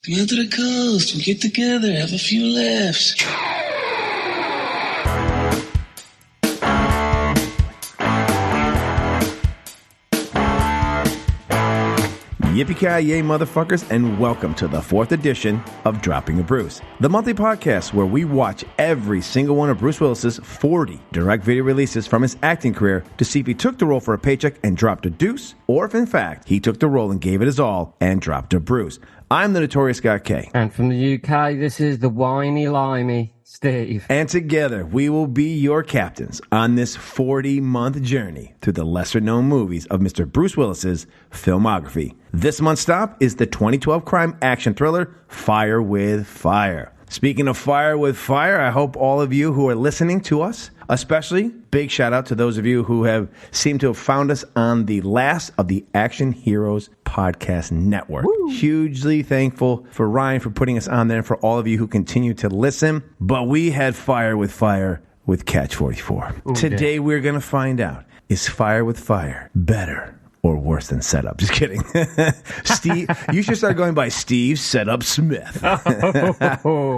Come out to the coast. We'll get together, have a few laughs. Yippee Ki-Yay Motherfuckers, and welcome to the 4th edition of Dropping a Bruce, the monthly podcast where we watch every single one of Bruce Willis's 40 direct video releases from his acting career to see if he took the role for a paycheck and dropped a deuce, or if in fact he took the role and gave it his all and dropped a Bruce. I'm the notorious Scott K. And from the UK, this is the whiny limey Steve. And together, we will be your captains on this 40-month journey through the lesser-known movies of Mr. Bruce Willis's filmography. This month's stop is the 2012 crime action thriller, Fire with Fire. Speaking of Fire with Fire, I hope all of you who are listening to us, especially big shout out to those of you who have seemed to have found us on the last of the Action Heroes podcast network. Woo. Hugely thankful for Ryan for putting us on there and for all of you who continue to listen. But we had Fire with Catch 44. Ooh, today we're going to find out, is Fire with Fire better or worse than Setup? Just kidding. Steve, you should start going by Steve Setup Smith.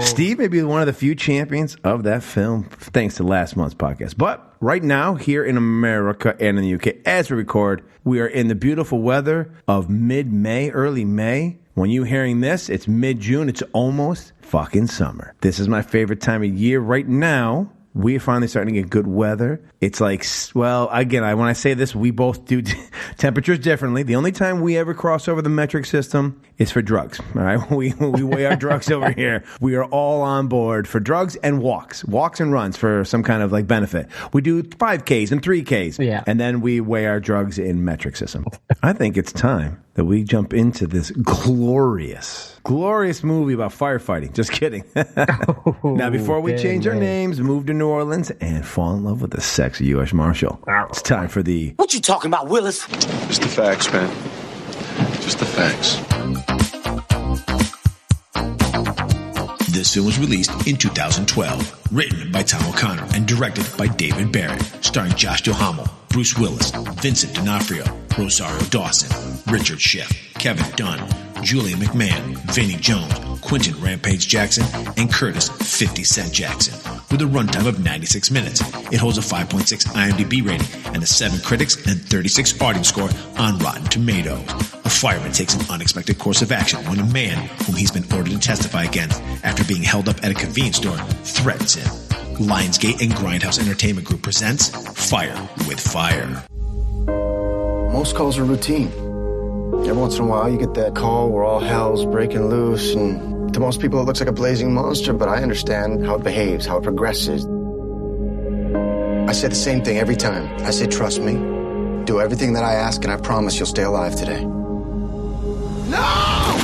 Steve may be one of the few champions of that film, thanks to last month's podcast. But right now, here in America and in the UK, as we record, we are in the beautiful weather of mid-May, early May. When you're hearing this, it's mid-June. It's almost fucking summer. This is my favorite time of year right now. We're finally starting to get good weather. It's like, well, again, when I say this, we both do temperatures differently. The only time we ever cross over the metric system is for drugs. All right, we weigh our drugs over here. We are all on board for drugs and walks and runs for some kind of like benefit. We do 5Ks and 3Ks, yeah, and then we weigh our drugs in metric system. I think it's time that we jump into this glorious movie about firefighting. Just kidding. Now, before we change our names, move to New Orleans, and fall in love with the sexy U.S. Marshal, it's time for the... What you talking about, Willis? Just the facts, man. Just the facts. This film was released in 2012, written by Tom O'Connor and directed by David Barrett, starring Josh Duhamel, Bruce Willis, Vincent D'Onofrio, Rosario Dawson, Richard Schiff, Kevin Dunn, Julian McMahon, Vinnie Jones, Quentin Rampage Jackson, and Curtis 50 Cent Jackson. With a runtime of 96 minutes, it holds a 5.6 IMDb rating and a 7 critics and 36 audience score on Rotten Tomatoes. A fireman takes an unexpected course of action when a man whom he's been ordered to testify against after being held up at a convenience store threatens him. Lionsgate and Grindhouse Entertainment Group presents Fire with Fire. Most calls are routine. Every once in a while, you get that call where all hell's breaking loose, and to most people, it looks like a blazing monster, but I understand how it behaves, how it progresses. I say the same thing every time. I say, trust me, do everything that I ask, and I promise you'll stay alive today. No!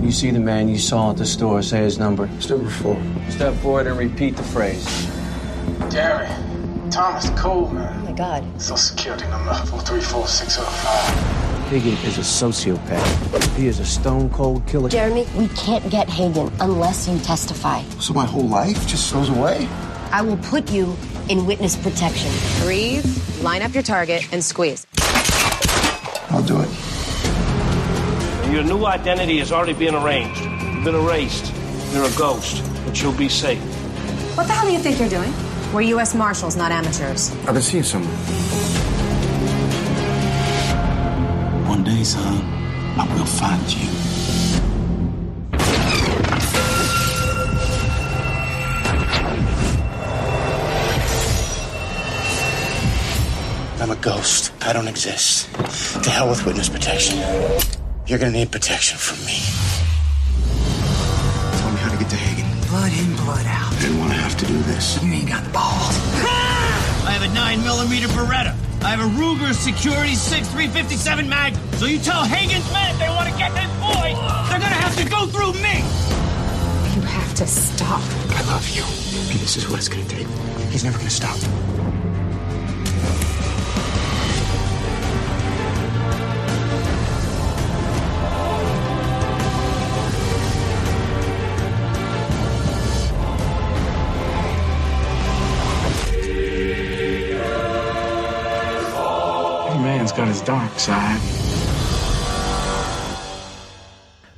You see the man you saw at the store, say his number. It's number 4. Step forward and repeat the phrase. Gary, Thomas Cole, man. Oh my God. Social Security number 434605. Hagen is a sociopath. He is a stone cold killer. Jeremy, we can't get Hagen unless you testify. So my whole life just goes away? I will put you in witness protection. Breathe, line up your target, and squeeze. I'll do it. Your new identity has already been arranged. You've been erased. You're a ghost, but you'll be safe. What the hell do you think you're doing? We're U.S. Marshals, not amateurs. I've been seeing someone. One day, son, I will find you. I'm a ghost. I don't exist. To hell with witness protection. You're gonna need protection from me. Tell me how to get to Hagen. Blood in, blood out. I didn't want to have to do this. You ain't got balls. I have a 9mm Beretta. I have a Ruger Security 6.357 Magnum. So you tell Hagen's men if they want to get this boy, they're gonna have to go through me. You have to stop. I love you. This is what it's gonna take. He's never gonna stop. got his dark side.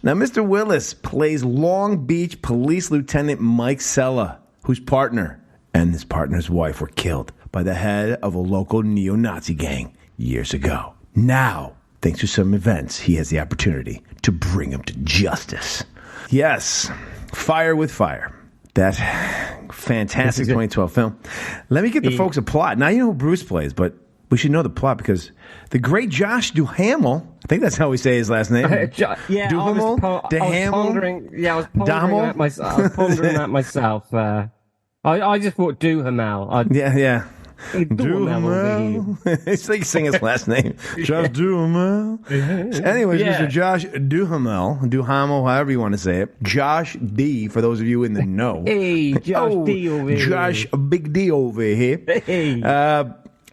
Now, Mr. Willis plays Long Beach Police Lieutenant Mike Sella, whose partner and his partner's wife were killed by the head of a local neo-Nazi gang years ago. Now, thanks to some events, he has the opportunity to bring him to justice. Yes, Fire with Fire. That fantastic 2012 film. Let me get the folks a plot. Now you know who Bruce plays, but we should know the plot because the great Josh Duhamel, I think that's how we say his last name. Duhamel? I was pondering that myself. I just thought Duhamel. Yeah. Duhamel. It's like saying his last name. Josh Duhamel. Anyways, Mr. Josh Duhamel, however you want to say it. Josh D, for those of you in the know. Hey, Josh D over here. Josh, a big D over here. Hey.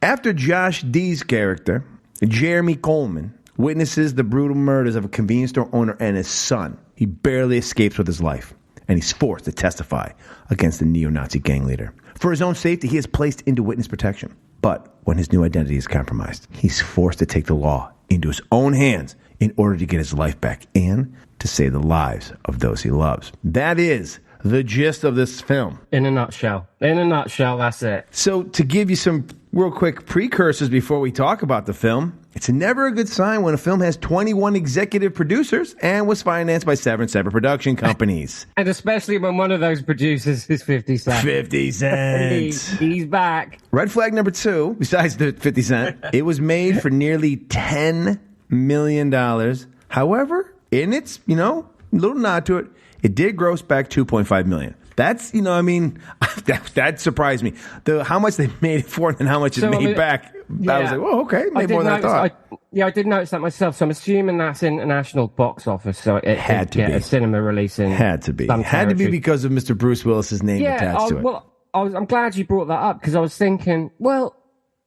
After Josh D's character, Jeremy Coleman, witnesses the brutal murders of a convenience store owner and his son, he barely escapes with his life, and he's forced to testify against the neo-Nazi gang leader. For his own safety, he is placed into witness protection. But when his new identity is compromised, he's forced to take the law into his own hands in order to get his life back and to save the lives of those he loves. That is the gist of this film. In a nutshell, that's it. So to give you some real quick precursors before we talk about the film, it's never a good sign when a film has 21 executive producers and was financed by 7 separate production companies. And especially when one of those producers is 50 Cent. 50 Cent. He's back. Red flag number 2, besides the 50 Cent, it was made for nearly $10 million. However, in its, little nod to it, it did gross back $2.5 million. That's, that surprised me. How much they made it for and how much it made back. Yeah, I was like, well, okay, maybe more than I thought. I did notice that myself, so I'm assuming that's international box office, so it had to be a cinema release in Had to be because of Mr. Bruce Willis's name attached to it. Well, I'm glad you brought that up, because I was thinking, well,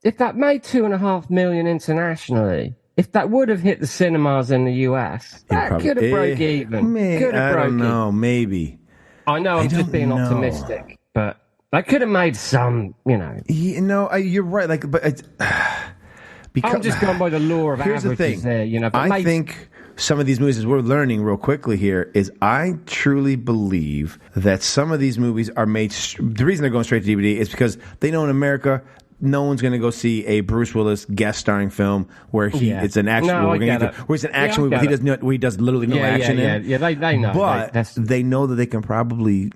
if that made $2.5 million internationally, if that would have hit the cinemas in the US, that could have broke even. I don't know, maybe. I know I'm just being optimistic, but I could have made some, you're right. But it's, because I'm just going by the law of averages the thing. there, I think some of these movies, as we're learning real quickly here, is I truly believe that some of these movies are made. The reason they're going straight to DVD is because they know in America, no one's going to go see a Bruce Willis guest starring film where it's an action movie. Where it's an action movie where he does literally no action in. Yeah, they know. But they know that they can probably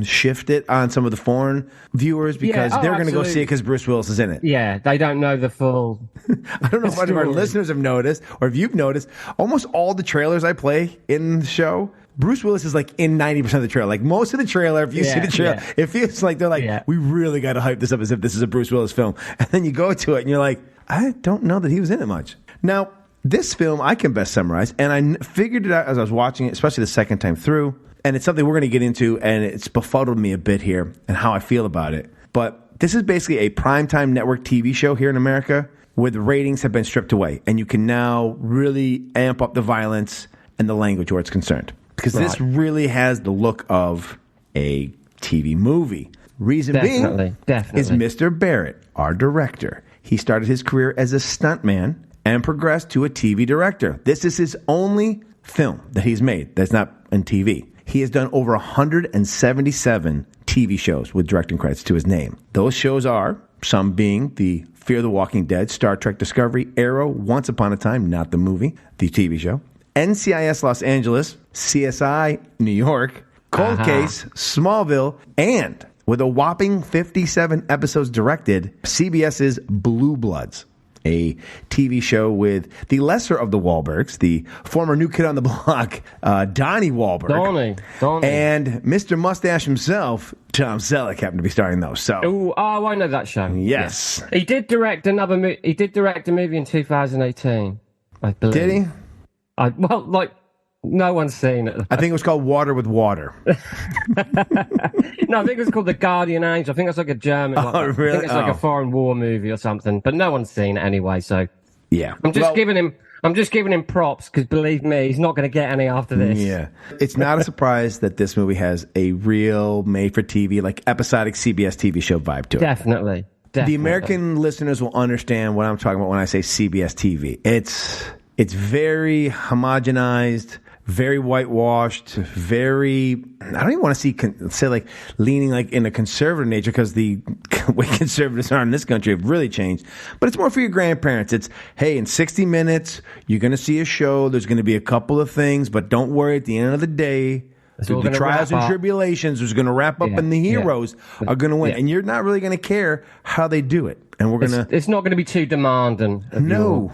shift it on some of the foreign viewers because they're going to go see it because Bruce Willis is in it. Yeah, they don't know the full. I don't know if any of our listeners have noticed or if you've noticed, almost all the trailers I play in the show, Bruce Willis is like in 90% of the trailer. Like most of the trailer, if you see the trailer, it feels like they're like, we really got to hype this up as if this is a Bruce Willis film. And then you go to it and you're like, I don't know that he was in it much. Now, this film I can best summarize, and I figured it out as I was watching it, especially the second time through. And it's something we're going to get into, and it's befuddled me a bit here and how I feel about it. But this is basically a primetime network TV show here in America where the ratings have been stripped away. And you can now really amp up the violence and the language where it's concerned. Because this really has the look of a TV movie. Reason being is Mr. Barrett, our director. He started his career as a stuntman and progressed to a TV director. This is his only film that he's made that's not on TV. He has done over 177 TV shows with directing credits to his name. Those shows are, some being the Fear the Walking Dead, Star Trek Discovery, Arrow, Once Upon a Time, not the movie, the TV show, NCIS Los Angeles, CSI New York, Cold Case, Smallville, and with a whopping 57 episodes directed, CBS's Blue Bloods, a TV show with the lesser of the Wahlbergs, the former New Kid on the Block, Donnie Wahlberg, Donnie. And Mr. Mustache himself, Tom Selleck, happened to be starring those. So, I know that show. Yes, he did direct another. He did direct a movie in 2018, I believe. Did he? No one's seen it. I think it was called Water with Water. No, I think it was called The Guardian Angel. I think it's like a German. Really? I think it's like a foreign war movie or something. But no one's seen it anyway. So yeah, I'm just giving him props because believe me, he's not going to get any after this. Yeah, it's not a surprise that this movie has a real made-for-TV, like episodic CBS TV show vibe to it. Definitely. Definitely. The American listeners will understand what I'm talking about when I say CBS TV. It's very homogenized, very whitewashed, very, I don't even want to say like leaning like in a conservative nature, because the way conservatives are in this country have really changed. But it's more for your grandparents. It's, hey, in 60 minutes, you're going to see a show. There's going to be a couple of things, but don't worry, at the end of the day, the trials and tribulations is going to wrap up, and the heroes are going to win. And you're not really going to care how they do it. And it's not going to be too demanding. No.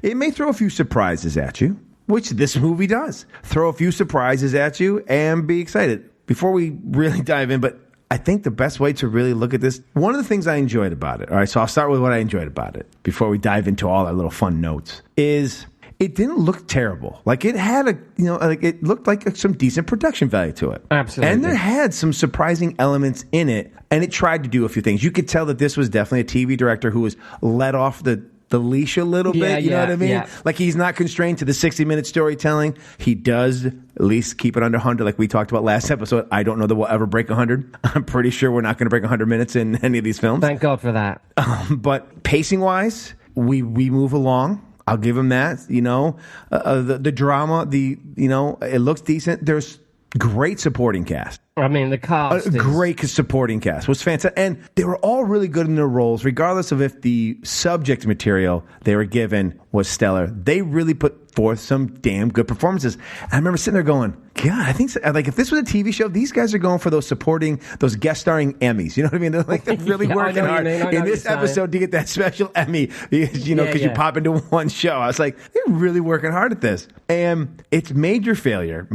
It may throw a few surprises at you, which this movie does. Throw a few surprises at you and be excited. Before we really dive in, but I think the best way to really look at this, one of the things I enjoyed about it, all right, so I'll start with what I enjoyed about it before we dive into all our little fun notes, is it didn't look terrible. Like it had it looked like some decent production value to it. Absolutely. And there had some surprising elements in it, and it tried to do a few things. You could tell that this was definitely a TV director who was let off the leash a little bit, you know what I mean? Yeah. Like he's not constrained to the 60-minute storytelling. He does at least keep it under 100, like we talked about last episode. I don't know that we'll ever break 100. I'm pretty sure we're not going to break 100 minutes in any of these films. Thank God for that. But pacing-wise, we move along. I'll give him that. The drama, it looks decent. There's great supporting cast. I mean, the cast. Great supporting cast was fantastic. And they were all really good in their roles, regardless of if the subject material they were given was stellar. They really put forth some damn good performances. I remember sitting there going, God, I think like if this was a TV show, these guys are going for those guest starring Emmys. You know what I mean? They're really working hard in this episode to get that special Emmy because you pop into one show. I was like, they're really working hard at this. And its major failure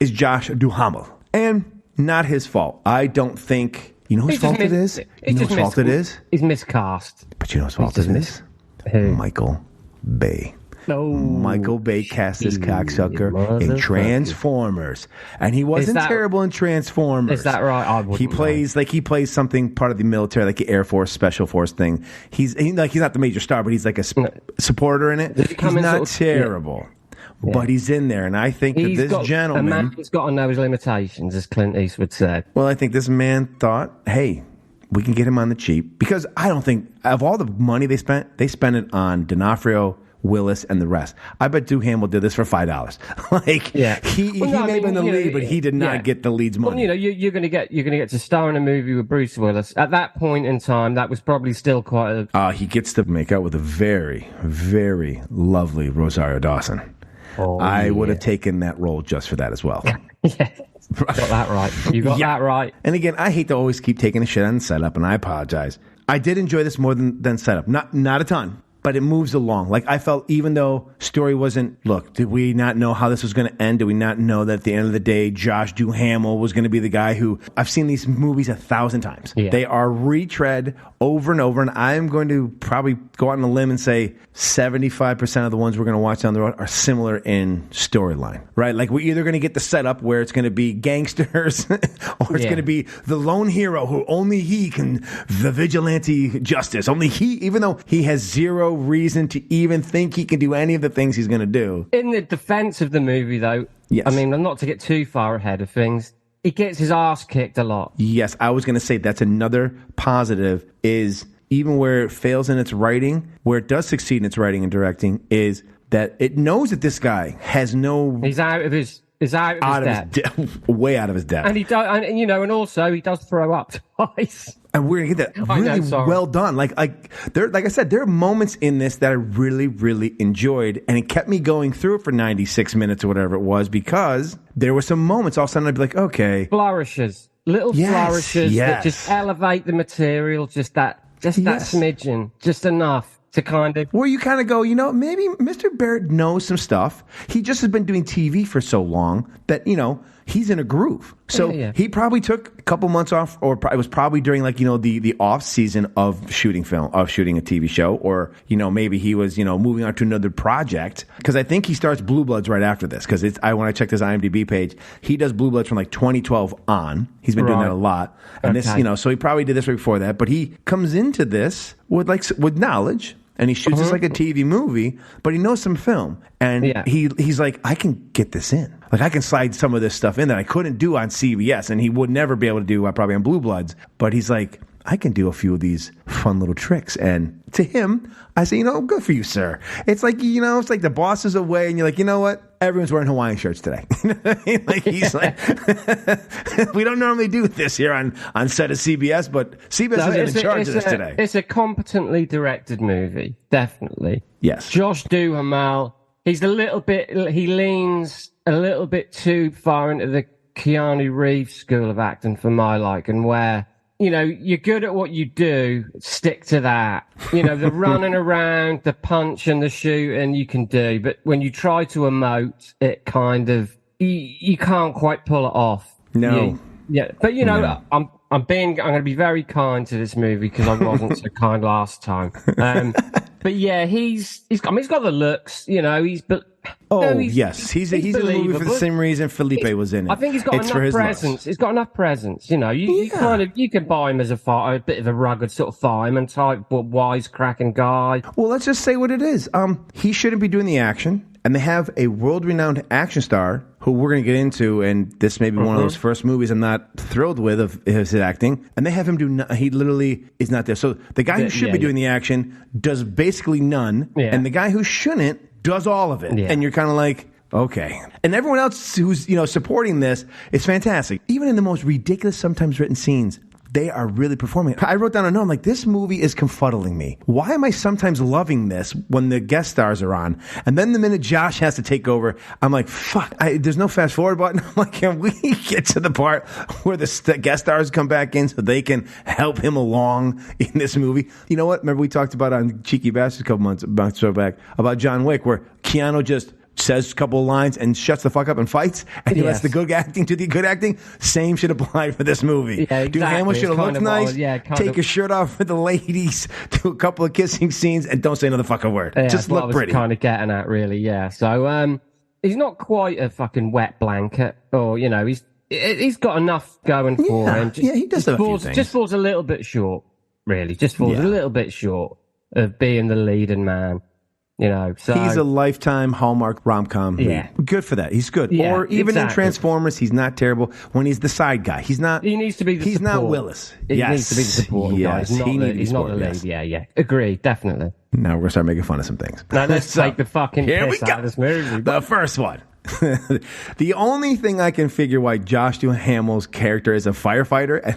is Josh Duhamel. And not his fault. I don't think... You know whose fault it is? He's miscast. But you know whose fault it is? Michael Bay. No. Michael Bay cast this cocksucker in Transformers. And he wasn't terrible in Transformers. Is that right? He plays something part of the military, like the Air Force, Special Force thing. He's not the major star, but he's like a supporter in it. He's not terrible. Yeah. But he's in there, and I think that this gentleman... A man's got to know his limitations, as Clint Eastwood said. Well, I think this man thought, hey, we can get him on the cheap. Because I don't think, of all the money they spent it on D'Onofrio, Willis, and the rest. I bet Duhamel did this for $5. He may have been the lead, but he did not get the lead's money. Well, you're going to get to star in a movie with Bruce Willis. At that point in time, that was probably still quite a... he gets to make out with a very, very lovely Rosario Dawson. I would have taken that role just for that as well. Yeah, got that right. You got that right. And again, I hate to always keep taking a shit on setup, and I apologize. I did enjoy this more than setup. Not a ton, but it moves along. Like I felt, even though story wasn't. Look, did we not know how this was going to end? Did we not know that at the end of the day, Josh Duhamel was going to be the guy who? I've seen these movies 1,000 times. Yeah. They are retread over and over, and I'm going to probably go out on a limb and say 75% of the ones we're going to watch down the road are similar in storyline, right? Like we're either going to get the setup where it's going to be gangsters or it's going to be the lone hero who only he can, the vigilante justice, only he, even though he has zero reason to even think he can do any of the things he's going to do. In the defense of the movie, though, I mean, not to get too far ahead of things, he gets his ass kicked a lot. Yes, I was going to say that's another positive is even where it fails in its writing, where it does succeed in its writing and directing, is that it knows that this guy has no... He's out of his depth. Way out of his depth. And he does, and also he does throw up twice. And we're gonna get that really well done. Like I said, there are moments in this that I really, really enjoyed, and it kept me going through it for 96 minutes or whatever it was, because there were some moments all of a sudden I'd be like, okay, flourishes that just elevate the material, just that smidgen, just enough. To kind of... Where you kind of go, maybe Mr. Barrett knows some stuff. He just has been doing TV for so long that, he's in a groove. So he probably took a couple months off, or it was probably during the off season of shooting a TV show, or, maybe he was, moving on to another project. Because I think he starts Blue Bloods right after this. Because when I checked his IMDb page, he does Blue Bloods from 2012 on. He's been doing that a lot. And this, so he probably did this right before that. But he comes into this with knowledge. And he shoots this like a TV movie, but he knows some film. And he's like, I can get this in. Like, I can slide some of this stuff in that I couldn't do on CBS, and he would never be able to do probably on Blue Bloods. But he's like, I can do a few of these fun little tricks. And to him, I say, good for you, sir. It's like, it's like the boss is away and you're like, you know what? Everyone's wearing Hawaiian shirts today. Like he's like, we don't normally do this here on set of CBS, but CBS isn't in charge of this today. It's a competently directed movie, definitely. Yes. Josh Duhamel, he leans a little bit too far into the Keanu Reeves school of acting for my liking, where you're good at what you do, stick to that. The running around, the punch and the shooting you can do, but when you try to emote, it kind of you can't quite pull it off. No. But I'm going to be very kind to this movie because I wasn't so kind last time. But yeah, he's got the looks, yes. He's in the movie for the same reason Felipe was in it. I think he's got enough presence. Looks. He's got enough presence. You can buy him as a bit of a rugged sort of fireman type, but wisecracking guy. Well, let's just say what it is. He shouldn't be doing the action, and they have a world-renowned action star who we're going to get into, and this may be one of those first movies I'm not thrilled with of his acting, and they have him do he literally is not there. So the guy who should be doing the action does basically none, and the guy who shouldn't does all of it. And you're kind of like, okay. And everyone else who's supporting this is fantastic. Even in the most ridiculous, sometimes written scenes, they are really performing. I wrote down a note, I'm like, this movie is confuddling me. Why am I sometimes loving this when the guest stars are on? And then the minute Josh has to take over, I'm like, fuck, there's no fast forward button. I'm like, can we get to the part where the guest stars come back in so they can help him along in this movie? You know what? Remember we talked about on Cheeky Bastards a couple months back about John Wick, where Keanu just says a couple of lines and shuts the fuck up and fights, and he lets the good acting do the good acting. Same should apply for this movie. Yeah, exactly. Dude, Hamill should have looked nice. Take his shirt off with the ladies, do a couple of kissing scenes, and don't say another fucking word. Just look pretty. Kind of getting at, really. Yeah. So he's not quite a fucking wet blanket, or he's got enough going for him. He does have a few things. Just falls a little bit short, really. Just falls a little bit short of being the leading man. So he's a lifetime Hallmark rom-com. Yeah. Good for that. He's good. Yeah, or even in Transformers, he's not terrible when he's the side guy. He's not. He needs to be the He's support. not Willis. He needs to be the supporting guy. He's not the lead. Yeah. Agreed. Definitely. Now we're going to start making fun of some things. Now let's take the fucking piss out of this movie. The first one. The only thing I can figure why Josh Duhamel's character is a firefighter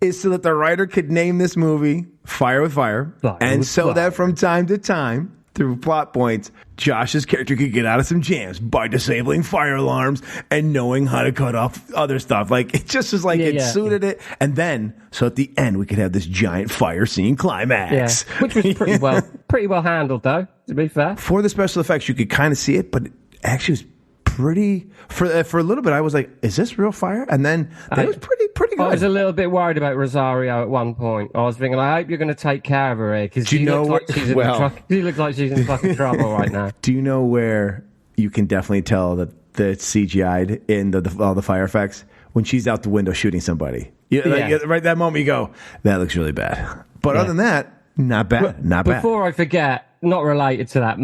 is so that the writer could name this movie Fire with Fire, that from time to time, through plot points, Josh's character could get out of some jams by disabling fire alarms and knowing how to cut off other stuff. Like, it just was like it suited it. And then, so at the end, we could have this giant fire scene climax. Yeah, which was pretty well handled, though, to be fair. For the special effects, you could kind of see it, but it actually was pretty. For a little bit, I was like, "Is this real fire?" And then it was pretty good. I was a little bit worried about Rosario at one point. I was thinking, I hope you're going to take care of her here because she looks like she's in fucking trouble right now. Do you know where you can definitely tell that it's CGI'd in all the fire effects? When she's out the window shooting somebody. Right that moment you go, that looks really bad. But other than that, not bad. Not bad. Before I forget, not related to that,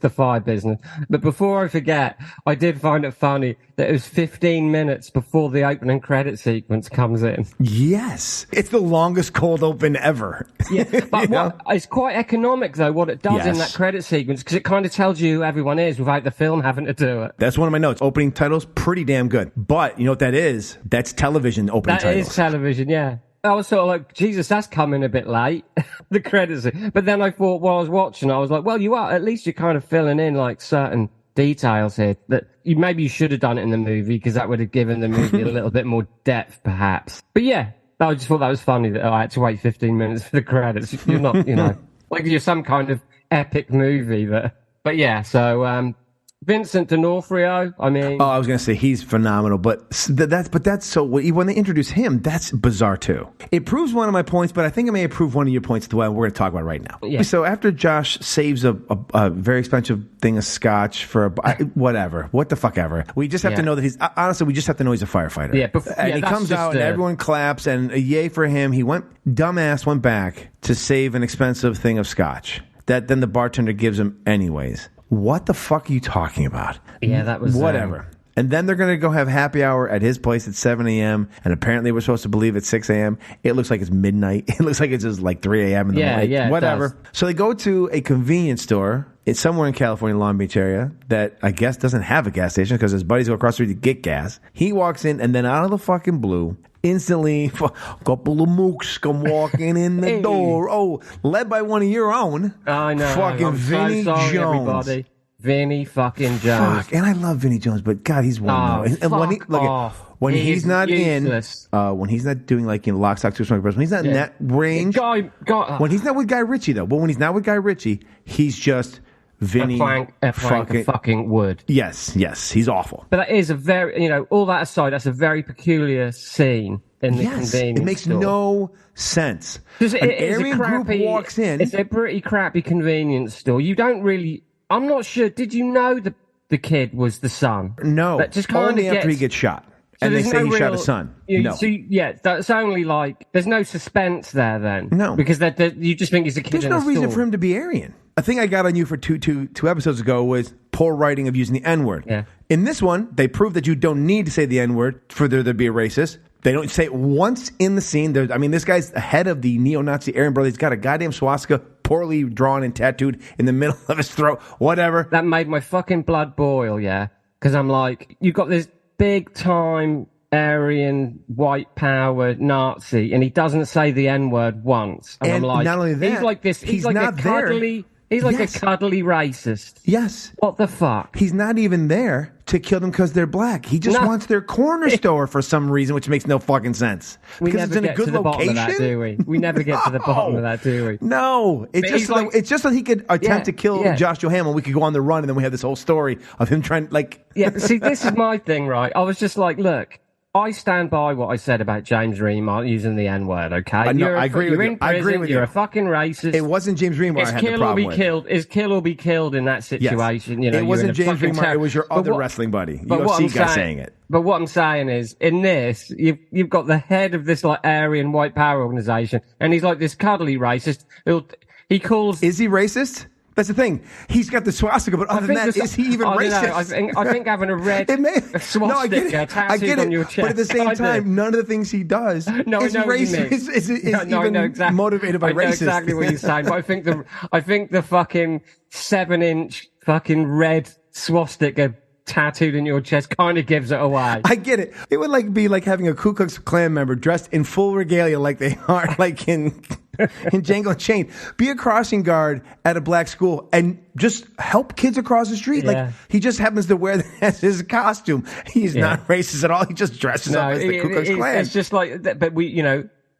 the fire business, but before I forget, I did find it funny that it was 15 minutes before the opening credit sequence comes in. Yes. It's the longest cold open ever. Yeah, but it's quite economic, though, what it does in that credit sequence, because it kind of tells you who everyone is without the film having to do it. That's one of my notes. Opening titles, pretty damn good. But you know what that is? That's television opening titles. That is television, yeah. I was sort of like, Jesus, that's coming a bit late, the credits. But then I thought while I was watching, I was like, well, at least you're kind of filling in like certain details here that maybe you should have done it in the movie because that would have given the movie a little bit more depth, perhaps. But yeah, I just thought that was funny that I had to wait 15 minutes for the credits. You're not, like you're some kind of epic movie. But yeah, so Vincent D'Onofrio, I mean... Oh, I was going to say, he's phenomenal, but that's so... When they introduce him, that's bizarre, too. It proves one of my points, but I think it may have proved one of your points, the one we're going to talk about right now. Yeah. So after Josh saves a very expensive thing of scotch for whatever, what the fuck ever, we just have to know that he's... Honestly, we just have to know he's a firefighter. Yeah, and he comes out and everyone claps, and yay for him. He went back to save an expensive thing of scotch that then the bartender gives him anyways. What the fuck are you talking about? Yeah, that was... Whatever. And then they're going to go have happy hour at his place at 7 a.m. And apparently we're supposed to believe it's 6 a.m. It looks like it's midnight. It looks like it's just like 3 a.m. in the morning. Yeah, whatever. So they go to a convenience store. It's somewhere in California, Long Beach area, that I guess doesn't have a gas station because his buddies go across the street to get gas. He walks in, and then out of the fucking blue, instantly, a couple of mooks come walking in the door. Oh, led by one of your own. I know. Fucking Vinny sorry, Jones. Everybody. Vinny fucking Jones. Fuck, and I love Vinny Jones, but God, he's one though. And when he's not useless. when he's not doing like in Lock, Stock, Two Smoking Barrels, when he's not in that range, when he's not with Guy Ritchie though, but when he's not with Guy Ritchie, he's just Vinny a fucking wood. Yes, he's awful. But that is a very, all that aside, that's a very peculiar scene in the convenience store. It makes no sense. An Aryan group walks in. It's a pretty crappy convenience store. You don't really. I'm not sure. Did you know the kid was the son? No. That just only after he gets shot. So and they say he shot his son. No. So, that's only like, there's no suspense there then. No. Because you just think he's a kid There's in no a reason store. for him to be Aryan. A thing I got on you for two episodes ago was poor writing of using the N-word. Yeah. In this one, they prove that you don't need to say the N-word for there to be a racist. They don't say it once in the scene. This guy's the head of the neo-Nazi Aryan Brotherhood. He's got a goddamn swastika poorly drawn and tattooed in the middle of his throat. Whatever. That made my fucking blood boil, yeah. Because I'm like, you've got this big-time Aryan, white power Nazi, and he doesn't say the N-word once. And I'm like, not only that, he's like this. He's like not a cuddly. He's like a cuddly racist. Yes. What the fuck? He's not even there to kill them because they're black. He just wants their corner store for some reason, which makes no fucking sense. We because never it's in a good to the location. bottom of that, do we? We never get to the bottom of that, do we? No. It's just so he could attempt to kill Josh Duhamel. We could go on the run, and then we have this whole story of him trying, see, this is my thing, right? I was just like, look, I stand by what I said about James Remar using the N-word, okay? I agree with you. I agree with you. You're a fucking racist. It wasn't James Remar I had the problem with. It's kill or be killed in that situation. Yes. It wasn't James Remar. It was your other wrestling buddy, UFC guy saying it. But what I'm saying is, in this, you've got the head of this like Aryan white power organization, and he's like this cuddly racist. He calls. Is he racist? That's the thing. He's got the swastika, but other than that, is he even racist? I think having a red swastika tattooed on your chest. But at the same time, none of the things he does is even motivated by racism. I know exactly what you're saying, but I think the fucking 7-inch fucking red swastika tattooed in your chest kind of gives it away. I get it. It would be like having a Ku Klux Klan member dressed in full regalia like they are like in Django Unchained. Be a crossing guard at a black school and just help kids across the street. Yeah. Like he just happens to wear that as his costume. He's not racist at all. He just dresses up as the Ku Klux Klan. It's just like, but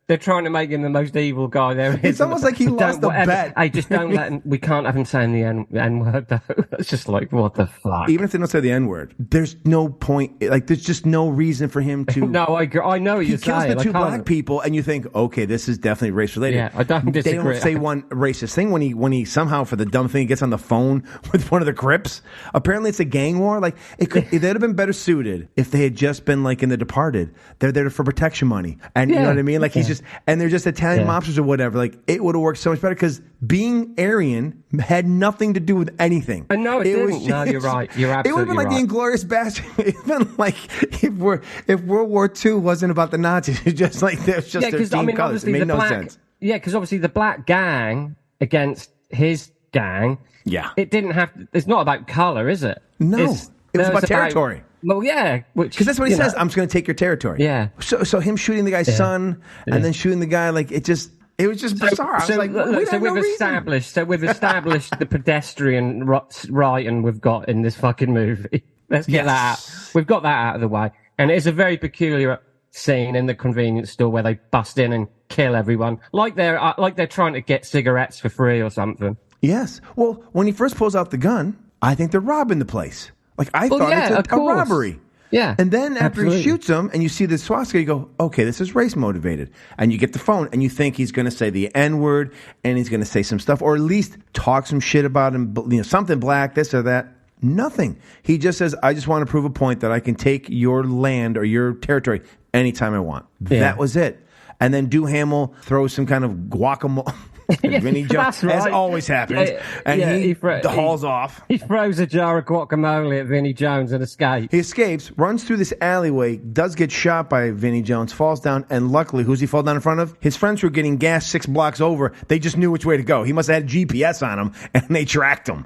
they're trying to make him the most evil guy there is. It's almost like he lost the bet. Hey, just don't let him. We can't have him saying the N-word, though. It's just like, what the fuck? Even if they don't say the N-word, there's no point. Like, there's just no reason for him to. No, I know what you're saying. He kills the two black people, and you think, okay, this is definitely race-related. Yeah, I don't disagree. They don't say one racist thing when he somehow, for the dumb thing, he gets on the phone with one of the Crips. Apparently, it's a gang war. Like, they'd have been better suited if they had just been like in The Departed. They're there for protection money. And you know what I mean? Like, he's just, and they're just Italian mobsters or whatever. Like, it would have worked so much better because being Aryan had nothing to do with anything. No, it didn't. No, you're right. You're absolutely right. It would have been like the Inglourious Basterds. It would have been like if World War II wasn't about the Nazis. It's just like there's just their team colors. It made no sense. Yeah, because obviously the black gang against his gang. Yeah, it didn't have. It's not about color, is it? No, it was about territory. Well, yeah, because that's what he says. I'm just going to take your territory. Yeah. So him shooting the guy's son and then shooting the guy, like it was just bizarre. We've established the pedestrian writing we've got in this fucking movie. Let's get that out. We've got that out of the way, and it's a very peculiar scene in the convenience store where they bust in and kill everyone, like they're trying to get cigarettes for free or something. Yes. Well, when he first pulls out the gun, I think they're robbing the place. Like, I thought it's a robbery. Yeah. And then after he shoots him and you see the swastika, you go, okay, this is race motivated. And you get the phone and you think he's going to say the N-word and he's going to say some stuff or at least talk some shit about him, something black, this or that. Nothing. He just says, I just want to prove a point that I can take your land or your territory anytime I want. Yeah. That was it. And then Duhamel throws some kind of guacamole. Vinny Jones, right. as always happens, and he hauls off. He throws a jar of guacamole at Vinny Jones and escapes. He escapes, runs through this alleyway, does get shot by Vinny Jones, falls down, and luckily, who's he fall down in front of? His friends who were getting gas 6 blocks over. They just knew which way to go. He must have had GPS on him, and they tracked him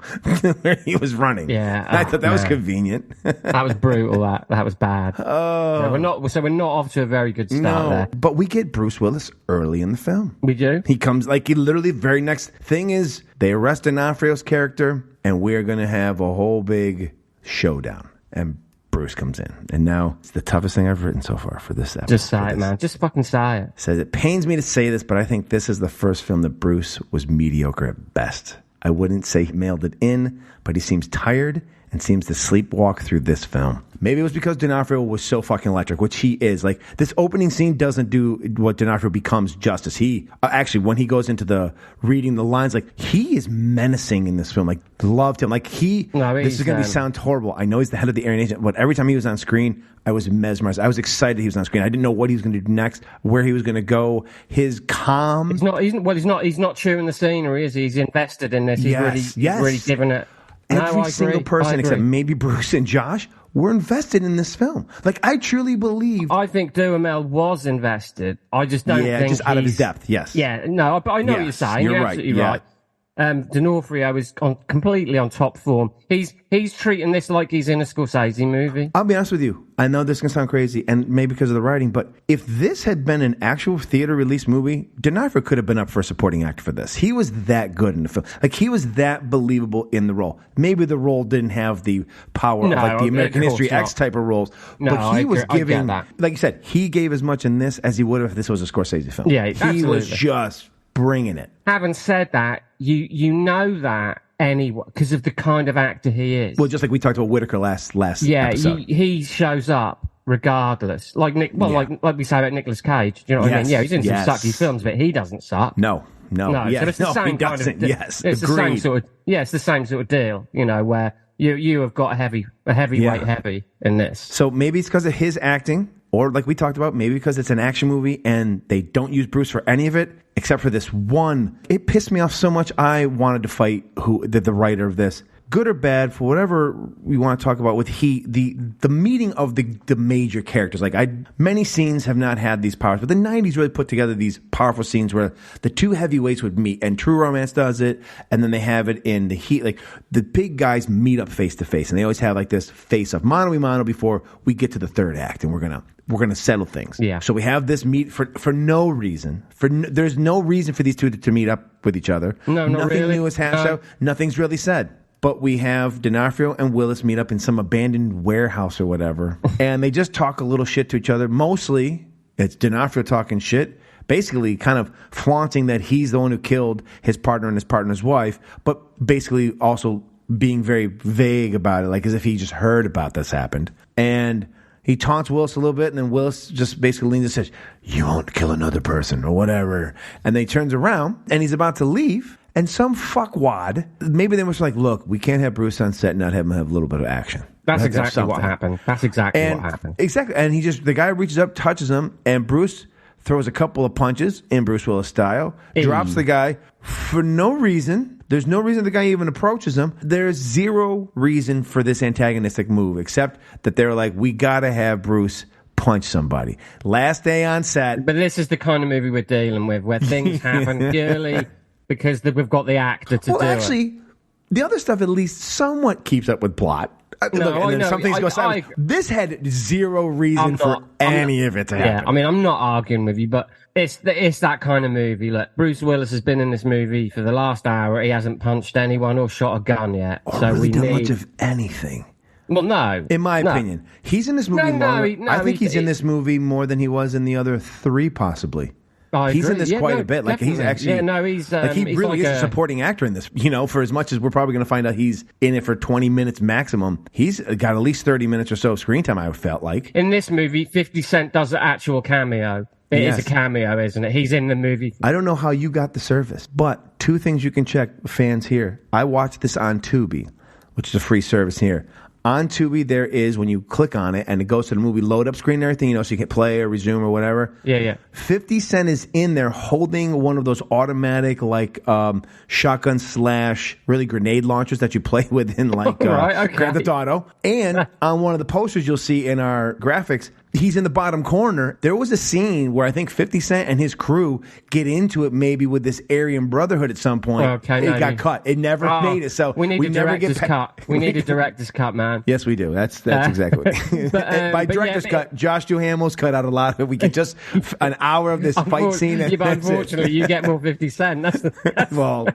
where he was running. Yeah, I thought that was convenient. That was brutal. That was bad. So we're not off to a very good start there. But we get Bruce Willis early in the film. We do. He comes literally the very next thing is they arrest D'Onofrio's character, and we're going to have a whole big showdown. And Bruce comes in. And now it's the toughest thing I've written so far for this episode. Just say it, man. Just fucking say it. Says, it pains me to say this, but I think this is the first film that Bruce was mediocre at best. I wouldn't say he mailed it in, but he seems tired and seems to sleepwalk through this film. Maybe it was because D'Onofrio was so fucking electric, which he is. Like, this opening scene doesn't do what D'Onofrio becomes justice. He, actually, when he goes into the reading the lines, like, he is menacing in this film. Like, loved him. Like, this is going to sound horrible. I know he's the head of the Air Nation, but every time he was on screen, I was mesmerized. I was excited he was on screen. I didn't know what he was going to do next, where he was going to go. His calm. He's not chewing the scenery, is he? He's invested in this. He's really given it. Every single person except maybe Bruce and Josh were invested in this film. Like, I truly believe. I think Duhamel was invested. I just don't think. Yeah, just out of his depth. Yes. Yeah. No, but I know what you're saying. You're absolutely right. D'Onofrio is completely on top form. He's treating this like he's in a Scorsese movie. I'll be honest with you. I know this can sound crazy, and maybe because of the writing, but if this had been an actual theater release movie, D'Onofrio could have been up for a supporting actor for this. He was that good in the film. Like, he was that believable in the role. Maybe the role didn't have the power of like the American History X type of roles, but he was giving, like you said, he gave as much in this as he would have if this was a Scorsese film. Yeah, he absolutely. was just bringing it. Having said that, you know that anyway because of the kind of actor he is. Well, just like we talked about Whitaker last episode. he shows up regardless. Like like we say about Nicolas Cage. Do you know what I mean? Yeah, he's in some sucky films, but he doesn't suck. No. So it's the same he doesn't. Kind of, yes, it's agreed. the same sort of it's the same sort of deal. You know, where you have got a heavyweight heavy in this. So maybe it's because of his acting. Or, like we talked about, maybe because it's an action movie and they don't use Bruce for any of it, except for this one. It pissed me off so much, I wanted to fight the writer of this. Good or bad, for whatever we want to talk about with the meeting of the major characters. Like, many scenes have not had these powers, but the 90s really put together these powerful scenes where the two heavyweights would meet, and True Romance does it, and then they have it in the Heat. Like, the big guys meet up face to face, and they always have like this face of mano a mano before we get to the third act, and we're gonna settle things. Yeah. So we have this meet for no reason. There's no reason for these two to meet up with each other. No, not Nothing really. new is hashed out. Nothing's really said. But we have D'Onofrio and Willis meet up in some abandoned warehouse or whatever, and they just talk a little shit to each other. Mostly, it's D'Onofrio talking shit, basically kind of flaunting that he's the one who killed his partner and his partner's wife, but basically also being very vague about it, like as if he just heard about this happened. And he taunts Willis a little bit, and then Willis just basically leans and says, "You won't kill another person," or whatever. And then he turns around, and he's about to leave, and some fuckwad, maybe they were like, "Look, we can't have Bruce on set and not have him have a little bit of action." That's exactly what happened. Exactly. And the guy reaches up, touches him, and Bruce throws a couple of punches in Bruce Willis style, drops the guy for no reason. There's no reason the guy even approaches him. There's zero reason for this antagonistic move, except that they're like, we gotta have Bruce punch somebody. Last day on set. But this is the kind of movie we're dealing with, where things happen purely because we've got the actor to do it. Well, actually, the other stuff at least somewhat keeps up with plot. This had zero reason for any of it to happen. Yeah, I mean, I'm not arguing with you, but it's that kind of movie. Look, Bruce Willis has been in this movie for the last hour. He hasn't punched anyone or shot a gun yet. Or really done much of anything. Well, no. In my opinion. He's in this movie I think he's in this movie more than he was in the other three, possibly. He's in this quite a bit. Like, he's actually, he really is a supporting actor in this. You know, for as much as we're probably going to find out he's in it for 20 minutes maximum, he's got at least 30 minutes or so of screen time, I felt like. In this movie, 50 Cent does an actual cameo. It is a cameo, isn't it? He's in the movie. I don't know how you got the service, but two things you can check, fans here. I watched this on Tubi, which is a free service here. On Tubi, there is, when you click on it and it goes to the movie load up screen and everything, so you can play or resume or whatever. Yeah. 50 Cent is in there holding one of those automatic, shotgun / really grenade launchers that you play with in, Grand Theft Auto. And on one of the posters you'll see in our graphics, he's in the bottom corner. There was a scene where I think 50 Cent and his crew get into it maybe with this Aryan Brotherhood at some point. It got cut. It never made it. So we need a director's cut. We need a director's cut, man. Yes, we do. That's exactly what by director's cut, Josh Duhamel's cut out a lot of it. We get just an hour of this fight scene. But unfortunately, you get more 50 Cent. That's well,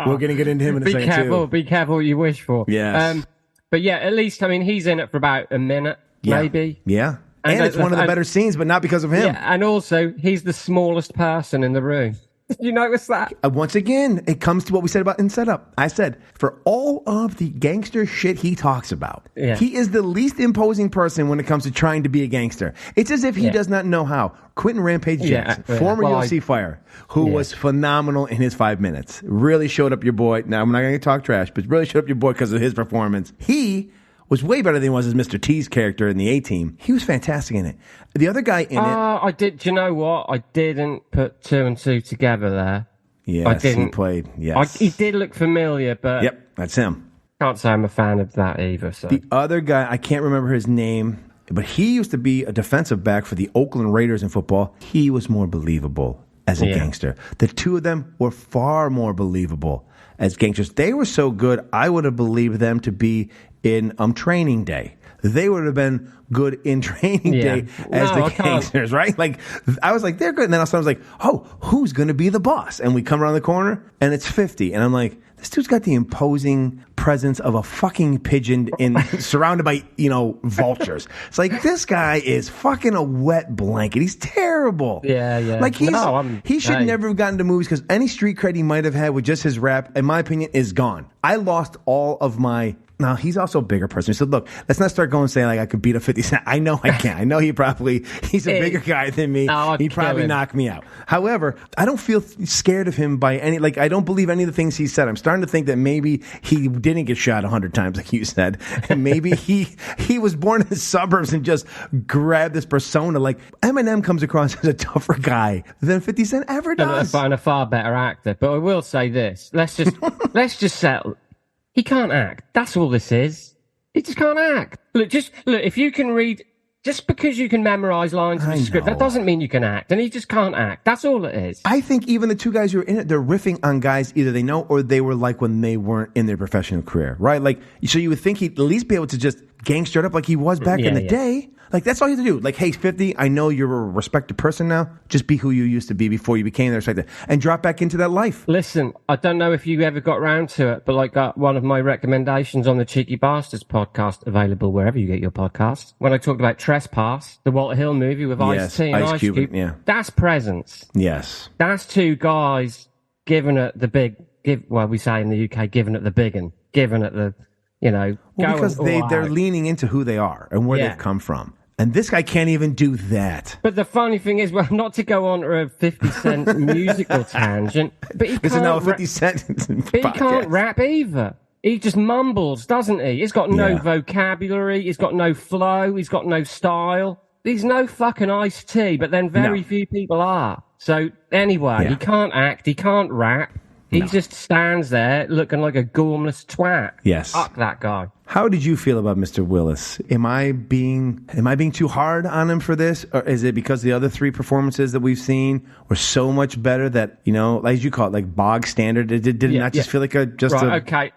we're going to get into him in a second, too. Be careful what you wish for. Yes. But yeah, at least, I mean, he's in it for about a minute, maybe. Yeah. And it's one of the better scenes, but not because of him. Yeah, and also, he's the smallest person in the room. Did you notice that? Once again, it comes to what we said about in setup. I said, for all of the gangster shit he talks about, he is the least imposing person when it comes to trying to be a gangster. It's as if he does not know how. Quentin Rampage Jackson, former UFC fighter, who was phenomenal in his 5 minutes, really showed up your boy. Now, I'm not going to talk trash, but really showed up your boy because of his performance. He was way better than he was as Mr. T's character in the A-Team. He was fantastic in it. The other guy in it... I did. Do you know what? I didn't put 2 and 2 together there. Yes, I didn't. He played. Yes. He did look familiar, but... Yep, that's him. Can't say I'm a fan of that either. So. The other guy, I can't remember his name, but he used to be a defensive back for the Oakland Raiders in football. He was more believable as a gangster. The two of them were far more believable as gangsters. They were so good, I would have believed them to be in Training Day. They would have been good in Training Day as the gangsters, right? Like, I was like, they're good. And then I was like, oh, who's going to be the boss? And we come around the corner, and it's 50. And I'm like, this dude's got the imposing presence of a fucking pigeon surrounded by, vultures. It's like, this guy is fucking a wet blanket. He's terrible. Yeah. Like, he should never have gotten to movies because any street cred he might have had with just his rap, in my opinion, is gone. I lost all of my... Now, he's also a bigger person. He said, look, let's not start going saying, I could beat up 50 Cent. I know I can't. I know he's a bigger guy than me. He'd probably knock me out. However, I don't feel scared of him by any, I don't believe any of the things he said. I'm starting to think that maybe he didn't get shot 100 times, like you said. And maybe he was born in the suburbs and just grabbed this persona. Like, Eminem comes across as a tougher guy than 50 Cent ever does. And a far better actor. But I will say this. Let's just settle. He can't act. That's all this is. He just can't act. Look, if you can read, just because you can memorize lines in the script, that doesn't mean you can act. And he just can't act. That's all it is. I think even the two guys who are in it, they're riffing on guys either they know or they were like when they weren't in their professional career, right? Like, so you would think he'd at least be able to just gangster it up like he was back in the day. Like, that's all you have to do. Like, hey, 50, I know you're a respected person now. Just be who you used to be before you became the respected. And drop back into that life. Listen, I don't know if you ever got around to it, but one of my recommendations on the Cheeky Bastards podcast, available wherever you get your podcasts, when I talked about Trespass, the Walter Hill movie with Ice-T and Ice Cube. That's presence. Yes. That's two guys giving it the big, we say in the UK, giving it the big one, giving it the... because they're leaning into who they are and where they've come from. And this guy can't even do that. But the funny thing is, well, not to go on to a 50 Cent musical tangent, but he can't 50 Cent but he can't rap either. He just mumbles, doesn't he? He's got no vocabulary, he's got no flow, he's got no style. He's no fucking Ice-T, but then very few people are. So anyway, he can't act, he can't rap. He just stands there looking like a gormless twat. Yes. Fuck that guy. How did you feel about Mr. Willis? Am I being too hard on him for this? Or is it because the other three performances that we've seen were so much better that, as you call it, like bog standard? Did it not just feel like okay.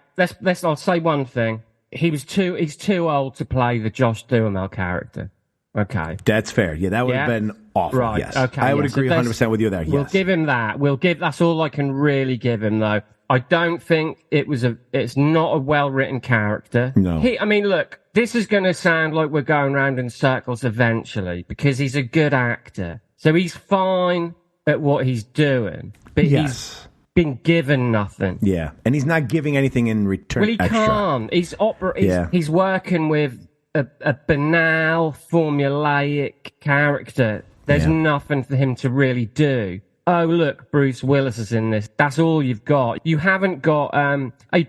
I'll say one thing. He's too old to play the Josh Duhamel character. Okay. That's fair. Yeah, that would have been awful. Right. Yes. Okay. I would agree 100% with you there. Yes. We'll give him that. That's all I can really give him, though. I don't think it's not a well-written character. No. Look, this is going to sound like we're going round in circles eventually because he's a good actor. So he's fine at what he's doing. But he's been given nothing. Yeah. And he's not giving anything in return. Well, he can't. He's working with a banal, formulaic character. There's nothing for him to really do. Oh, look, Bruce Willis is in this. That's all you've got. You haven't got,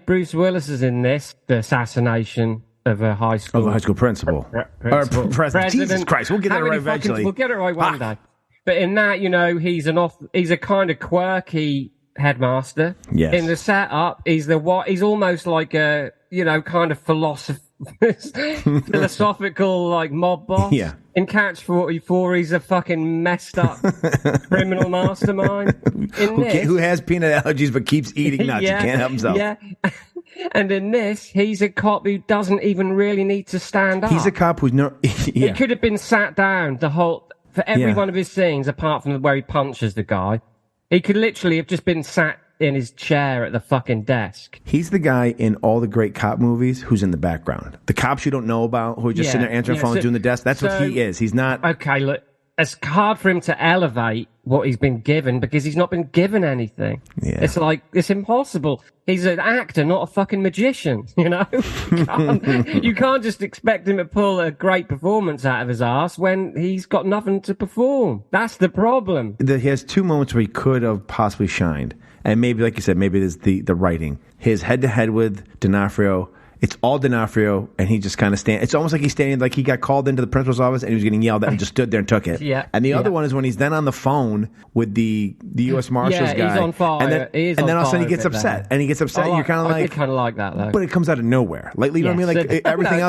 Bruce Willis is in this, the assassination of a high school. Of a high school principal. President. Jesus Christ, we'll get that right eventually. We'll get it right one day. But in that, he's a kind of quirky headmaster. Yes. In the setup, he's almost like a, kind of philosophical, like, mob boss. Yeah. In Catch 44, he's a fucking messed up criminal mastermind. Who has peanut allergies but keeps eating nuts. Yeah, He can't help himself. Yeah. And in this, he's a cop who doesn't even really need to stand up. He's a cop who's no... He could have been sat down for every one of his scenes, apart from where he punches the guy. He could literally have just been sat in his chair at the fucking desk. He's the guy in all the great cop movies who's in the background. The cops you don't know about, who are just sitting there answering phones, doing the desk. That's what he is. He's not... Okay, look, it's hard for him to elevate what he's been given because he's not been given anything. Yeah. It's like, it's impossible. He's an actor, not a fucking magician, You can't just expect him to pull a great performance out of his ass when he's got nothing to perform. That's the problem. He has two moments where he could have possibly shined. And maybe, like you said, maybe it is the writing. His head-to-head with D'Onofrio, it's all D'Onofrio, and he just kind of it's almost like he's standing, like he got called into the principal's office, and he was getting yelled at and just stood there and took it. Yeah. And the other one is when he's then on the phone with the U.S. Marshals guy. He's on fire. And then all of a sudden he gets upset. And he gets upset, and you're kind of like... I did kind of like that, though. But it comes out of nowhere. Like, you know what I mean? Like, everything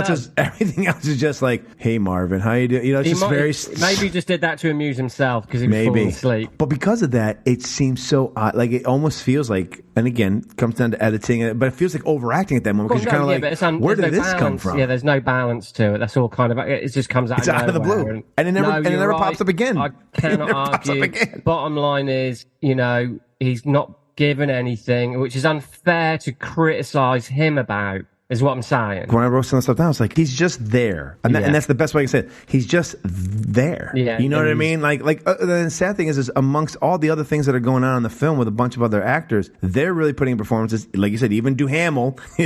else is just like, hey, Marvin, how you doing? It's just very... Maybe he just did that to amuse himself because he was falling asleep. But because of that, it seems so odd. Like, it almost feels like... And again, it comes down to editing, but it feels like overacting at that moment because you're kind of like, where did this come from? Yeah, there's no balance to it. That's all kind of, it just comes out of the blue. And it never pops up again. I cannot argue. Bottom line is, he's not given anything, which is unfair to criticize him about. Is what I'm saying. When I wrote some of the stuff down, it's like, he's just there. And that's the best way I can say it. He's just there. Yeah, you know what I mean? Like the sad thing is amongst all the other things that are going on in the film with a bunch of other actors, they're really putting in performances. Like you said, even Duhamel, he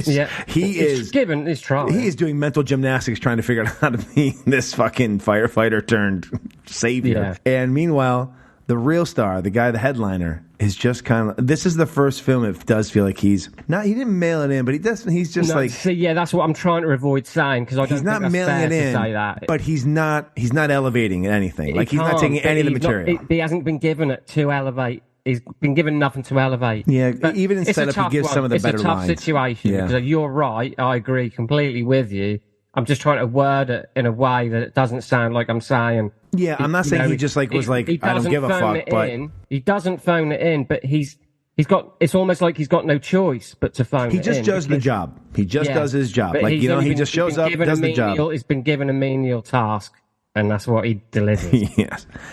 is doing mental gymnastics trying to figure out how to be this fucking firefighter turned savior. Yeah. And meanwhile, the real star, the guy, the headliner, is just kind of... This is the first film it does feel like he's... Not, he didn't mail it in, but he's just like... See, that's what I'm trying to avoid saying, because I don't think that's fair to say that. But he's not elevating anything. Like, he's not taking any of the material. He hasn't been given it to elevate. He's been given nothing to elevate. Yeah, but even in setup, he gives some of the better lines. It's a tough situation, because you're right, I agree completely with you. I'm just trying to word it in a way that it doesn't sound like I'm saying... Yeah, I'm not saying he just was like, I don't give a fuck, but... He doesn't phone it in, but he's got... It's almost like he's got no choice but to phone it in. He just does the job. He just does his job. Like, he just shows up, does the job. He's been given a menial task, and that's what he delivers.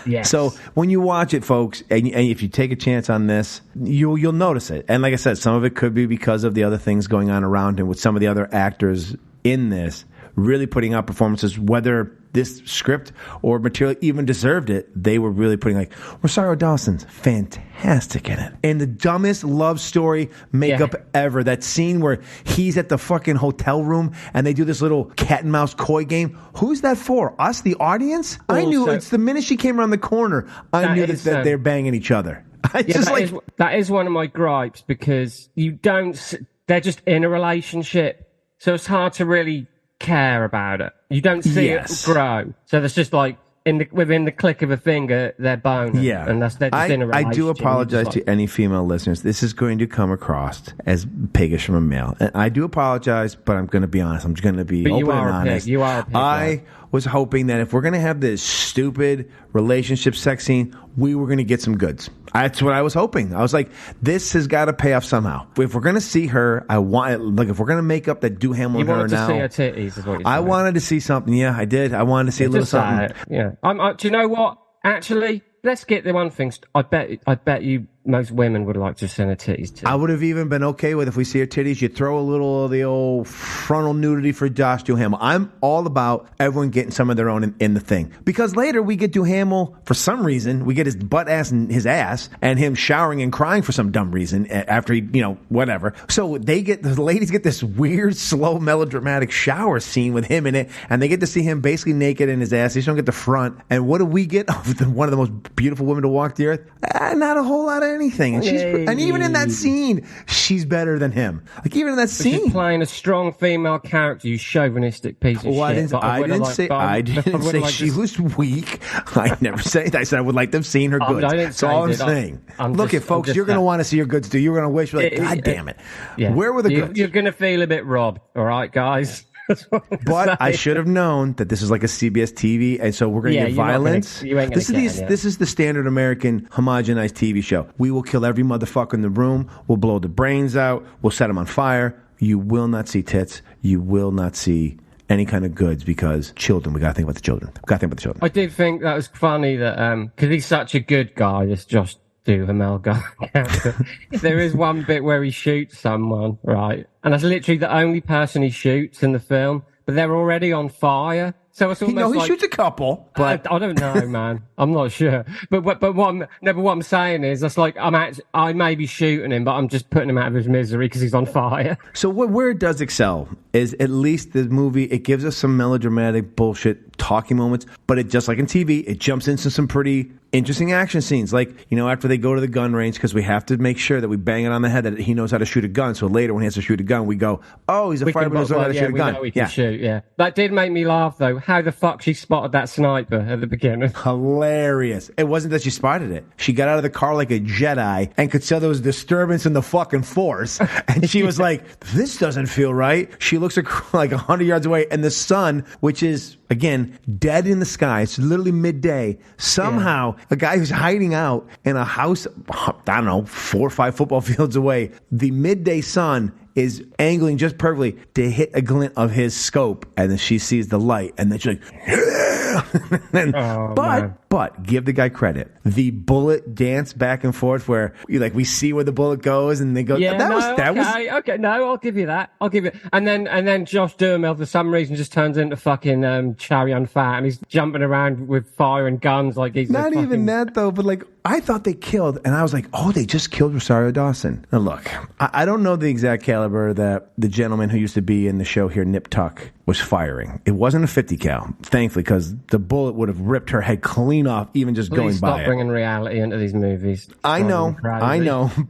Yes. So, when you watch it, folks, and if you take a chance on this, you'll notice it. And like I said, some of it could be because of the other things going on around him with some of the other actors in this really putting out performances, whether this script or material even deserved it. They were really putting, like, Rosario Dawson's fantastic in it. And the dumbest love story makeup ever. That scene where he's at the fucking hotel room and they do this little cat and mouse koi game. Who's that for? Us, the audience? I knew it's the minute she came around the corner, I knew that they're banging each other. That is one of my gripes, because they're just in a relationship. So it's hard to really care about it. You don't see it grow. So there's just like within the click of a finger, they're boning. Yeah. And they're just in a relationship. I do apologize to any female listeners. This is going to come across as piggish from a male. And I do apologize, but I'm going to be honest. I'm just going to be open and honest. You are a pig. I was hoping that if we're going to have this stupid relationship sex scene, we were going to get some goods. That's what I was hoping. I was like, this has got to pay off somehow. If we're going to see her, if we're going to make up that Duhamel and her now. You wanted to see her titties, is what you're saying. I wanted to see something. Yeah, I did. I wanted to see a little something. Yeah. Do you know what? Actually, let's get the one thing. I bet you most women would like to see her titties too. I would have even been okay with if we see her titties, you throw a little of the old frontal nudity for Josh Duhamel. I'm all about everyone getting some of their own in the thing. Because later we get Duhamel, for some reason, we get his butt ass and his ass, and him showering and crying for some dumb reason after he, whatever. So the ladies get this weird, slow, melodramatic shower scene with him in it, and they get to see him basically naked in his ass. They just don't get the front. And what do we get of one of the most beautiful women to walk the earth? Not a whole lot of anything, and even in that scene, she's better than him. Like even in that scene, she's playing a strong female character. You chauvinistic piece of shit. I didn't say she was weak. I never said that. I said I would like to have seen her goods. That's all I'm saying. Look at folks, you're going to want to see her goods too. You're going to wish, like, God damn it. Yeah. Where were the goods? You're going to feel a bit robbed. All right, guys. But I should have known that this is like a CBS TV, and so we're going to get violence. This is the standard American homogenized TV show. We will kill every motherfucker in the room. We'll blow the brains out. We'll set them on fire. You will not see tits. You will not see any kind of goods, because children, we got to think about the children. I did think that was funny that because he's such a good guy, this Josh Duhamel guy. There is one bit where he shoots someone, right? And that's literally the only person he shoots in the film, but they're already on fire. So it's almost he shoots a couple, but I don't know, man. I'm not sure. But what I'm saying is, that's like I may be shooting him, but I'm just putting him out of his misery because he's on fire. So where it does excel is at least the movie. It gives us some melodramatic bullshit talking moments, but it, just like in TV, it jumps into some pretty interesting action scenes. Like, after they go to the gun range, because we have to make sure that we bang it on the head that he knows how to shoot a gun. So later when he has to shoot a gun, we go, oh, he's a fighter who knows how to shoot a gun. Know he can shoot, yeah. That did make me laugh, though. How the fuck she spotted that sniper at the beginning. Hilarious. It wasn't that she spotted it. She got out of the car like a Jedi and could tell there was disturbance in the fucking force. And she was like, this doesn't feel right. She looks like 100 yards away, and the sun, which is, again, dead in the sky. It's literally midday. Somehow, a guy who's hiding out in a house, I don't know, 4 or 5 football fields away, the midday sun is angling just perfectly to hit a glint of his scope, and then she sees the light, and then she's like, yeah! But give the guy credit. The bullet dance back and forth where we see where the bullet goes, and they go, okay, no, I'll give you that. And then Josh Duhamel for some reason just turns into fucking Cherry on Fat, and he's jumping around with fire and guns like he's not even that though, but like I thought they killed, and I was like, oh, they just killed Rosario Dawson. Now look, I don't know the exact caliber that the gentleman who used to be in the show here, Nip Tuck, was firing. It wasn't a 50 cal, thankfully, because the bullet would have ripped her head clean off, even just going by it. Stop bringing reality into these movies. I know,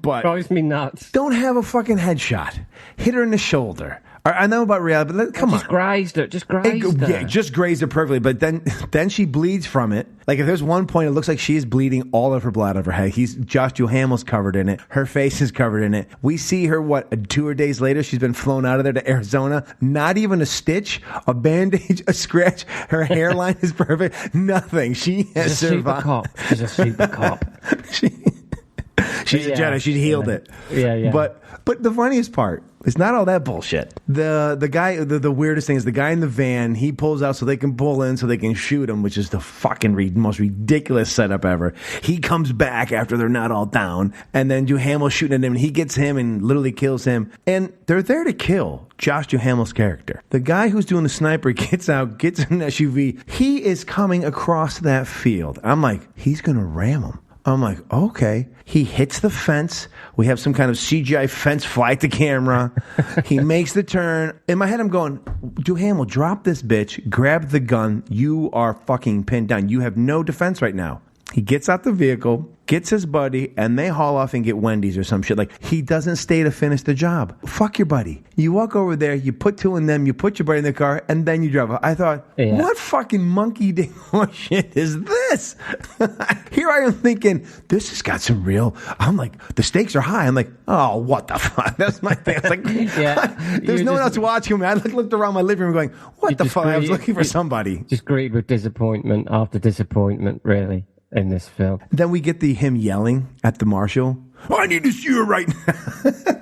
but drives me nuts. Don't have a fucking headshot. Hit her in the shoulder. I know about reality, but come on. Just grazed her. Yeah, just grazed her perfectly. But then she bleeds from it. Like, if there's one point, it looks like she's bleeding all of her blood out of her head. Josh Duhamel's covered in it. Her face is covered in it. We see her, 2 days later, she's been flown out of there to Arizona. Not even a stitch, a bandage, a scratch. Her hairline is perfect. Nothing. She has survived. She's a super cop. She's a Jedi. She healed it. Yeah. But the funniest part, it's not all that bullshit. The guy, the weirdest thing is the guy in the van, he pulls out so they can pull in so they can shoot him, which is the fucking most ridiculous setup ever. He comes back after they're not all down, and then Duhamel's shooting at him, and he gets him and literally kills him. And they're there to kill Josh Duhamel's character. The guy who's doing the sniper gets out, gets in an SUV. He is coming across that field. I'm like, he's going to ram him. I'm like, okay. He hits the fence. We have some kind of CGI fence fly to camera. He makes the turn. In my head, I'm going, Duhamel, drop this bitch. Grab the gun. You are fucking pinned down. You have no defense right now. He gets out the vehicle, gets his buddy, and they haul off and get Wendy's or some shit. Like, he doesn't stay to finish the job. Fuck your buddy. You walk over there, you put two in them, you put your buddy in the car, and then you drive off. I thought, what fucking monkey ding shit is this? Here I am thinking, this has got some real, I'm like, the stakes are high. I'm like, oh, what the fuck? That's my thing. I was like, there's no one else watching me. I looked around my living room going, what the fuck? I was looking for somebody. Just greeted with disappointment after disappointment, really. In this film. Then we get him yelling at the marshal. I need to see her right now.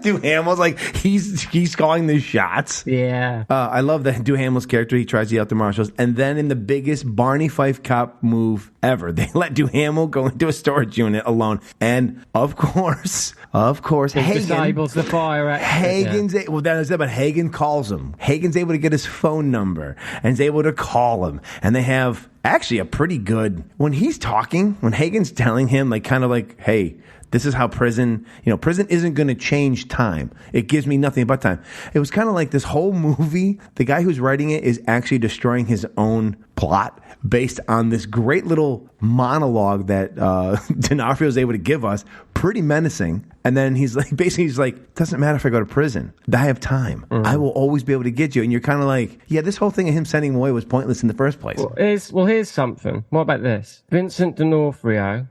Duhamel's like, he's calling the shots. Yeah. I love that Duhamel's character. He tries to yell at the marshals. And then in the biggest Barney Fife cop move ever, they let Duhamel go into a storage unit alone. And of course, Hagen disables the fire exit. But Hagen calls him. Hagen's able to get his phone number and is able to call him. And they have actually a pretty good, when he's talking, when Hagen's telling him, like, kind of like, hey, This is how prison isn't going to change time. It gives me nothing but time. It was kind of like this whole movie, the guy who's writing it is actually destroying his own plot based on this great little monologue that D'Onofrio is able to give us, pretty menacing. And then he's like, doesn't matter if I go to prison. I have time. I will always be able to get you. And you're kind of like, yeah, this whole thing of him sending him away was pointless in the first place. Well, here's something. What about this? Vincent D'Onofrio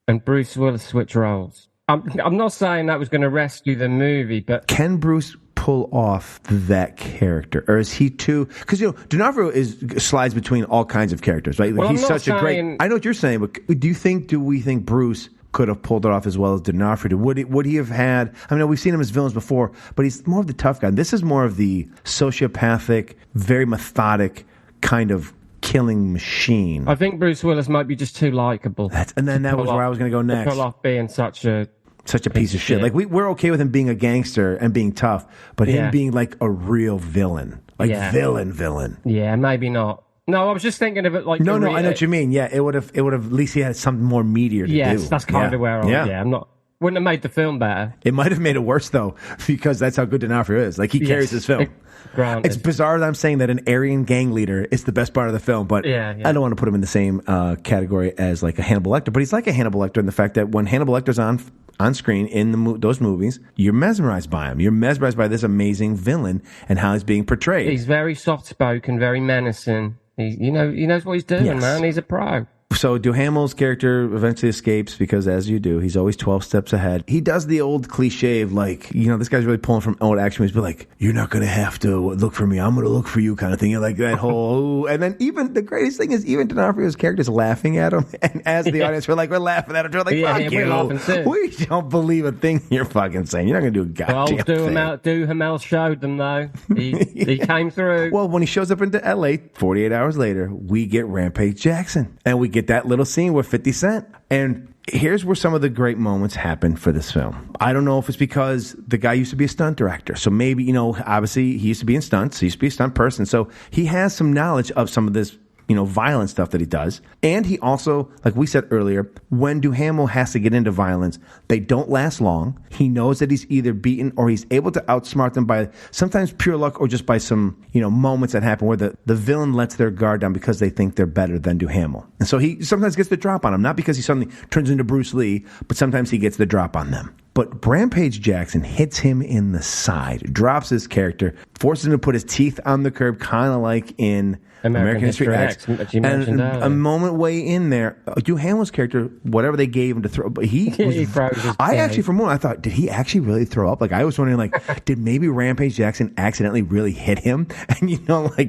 and Bruce Willis switch roles. I'm not saying that was going to rescue the movie, but can Bruce pull off that character, or is he too? Because D'Onofrio slides between all kinds of characters, right? Well, he's such a great. I know what you're saying, but do we think Bruce could have pulled it off as well as D'Onofrio? Would he have had? I mean, we've seen him as villains before, but he's more of the tough guy. This is more of the sociopathic, very methodic kind of killing machine. I think Bruce Willis might be just too likable. And then that was where I was going to go next. Pull off being such a piece of shit. Like we're okay with him being a gangster and being tough, but him being like a real villain, villain. Yeah, maybe not. No, I was just thinking of it like no. I know what you mean. Yeah, it would have at least he had something more meatier to do. Yes, that's kind of where I'm not. Wouldn't have made the film better. It might have made it worse though, because that's how good D'Onofrio is. Like he carries his film. It's bizarre that I'm saying that an Aryan gang leader is the best part of the film, but I don't want to put him in the same category as like a Hannibal Lecter. But he's like a Hannibal Lecter in the fact that when Hannibal Lecter's on screen in those movies, you're mesmerized by him. You're mesmerized by this amazing villain and how he's being portrayed. He's very soft-spoken, very menacing. He knows what he's doing, man. He's a pro. So Duhamel's character eventually escapes because, as you do, he's always 12 steps ahead. He does the old cliche of like, this guy's really pulling from old action movies, but like, you're not going to have to look for me. I'm going to look for you kind of thing. You're like that whole, and then even the greatest thing is even D'Onofrio's character is laughing at him. And as the audience, we're laughing at him. We're like, fuck you. We're laughing too. We don't believe a thing you're fucking saying. You're not going to do a goddamn thing. Duhamel showed them though. He came through. Well, when he shows up into LA 48 hours later, we get Rampage Jackson. And we get that little scene with 50 Cent. And here's where some of the great moments happen for this film. I don't know if it's because the guy used to be a stunt director. So maybe, obviously he used to be in stunts. He used to be a stunt person. So he has some knowledge of some of this, violent stuff that he does. And he also, like we said earlier, when Duhamel has to get into violence, they don't last long. He knows that he's either beaten or he's able to outsmart them by sometimes pure luck or just by some, moments that happen where the villain lets their guard down because they think they're better than Duhamel. And so he sometimes gets the drop on them, not because he suddenly turns into Bruce Lee, but sometimes he gets the drop on them. But Rampage Jackson hits him in the side, drops his character, forces him to put his teeth on the curb, kind of like in American History X. And a moment way in there, Duhamel's character, whatever they gave him to throw, but he froze his actually, for a moment, I thought, did he actually really throw up? Like, I was wondering, like, did maybe Rampage Jackson accidentally really hit him? And,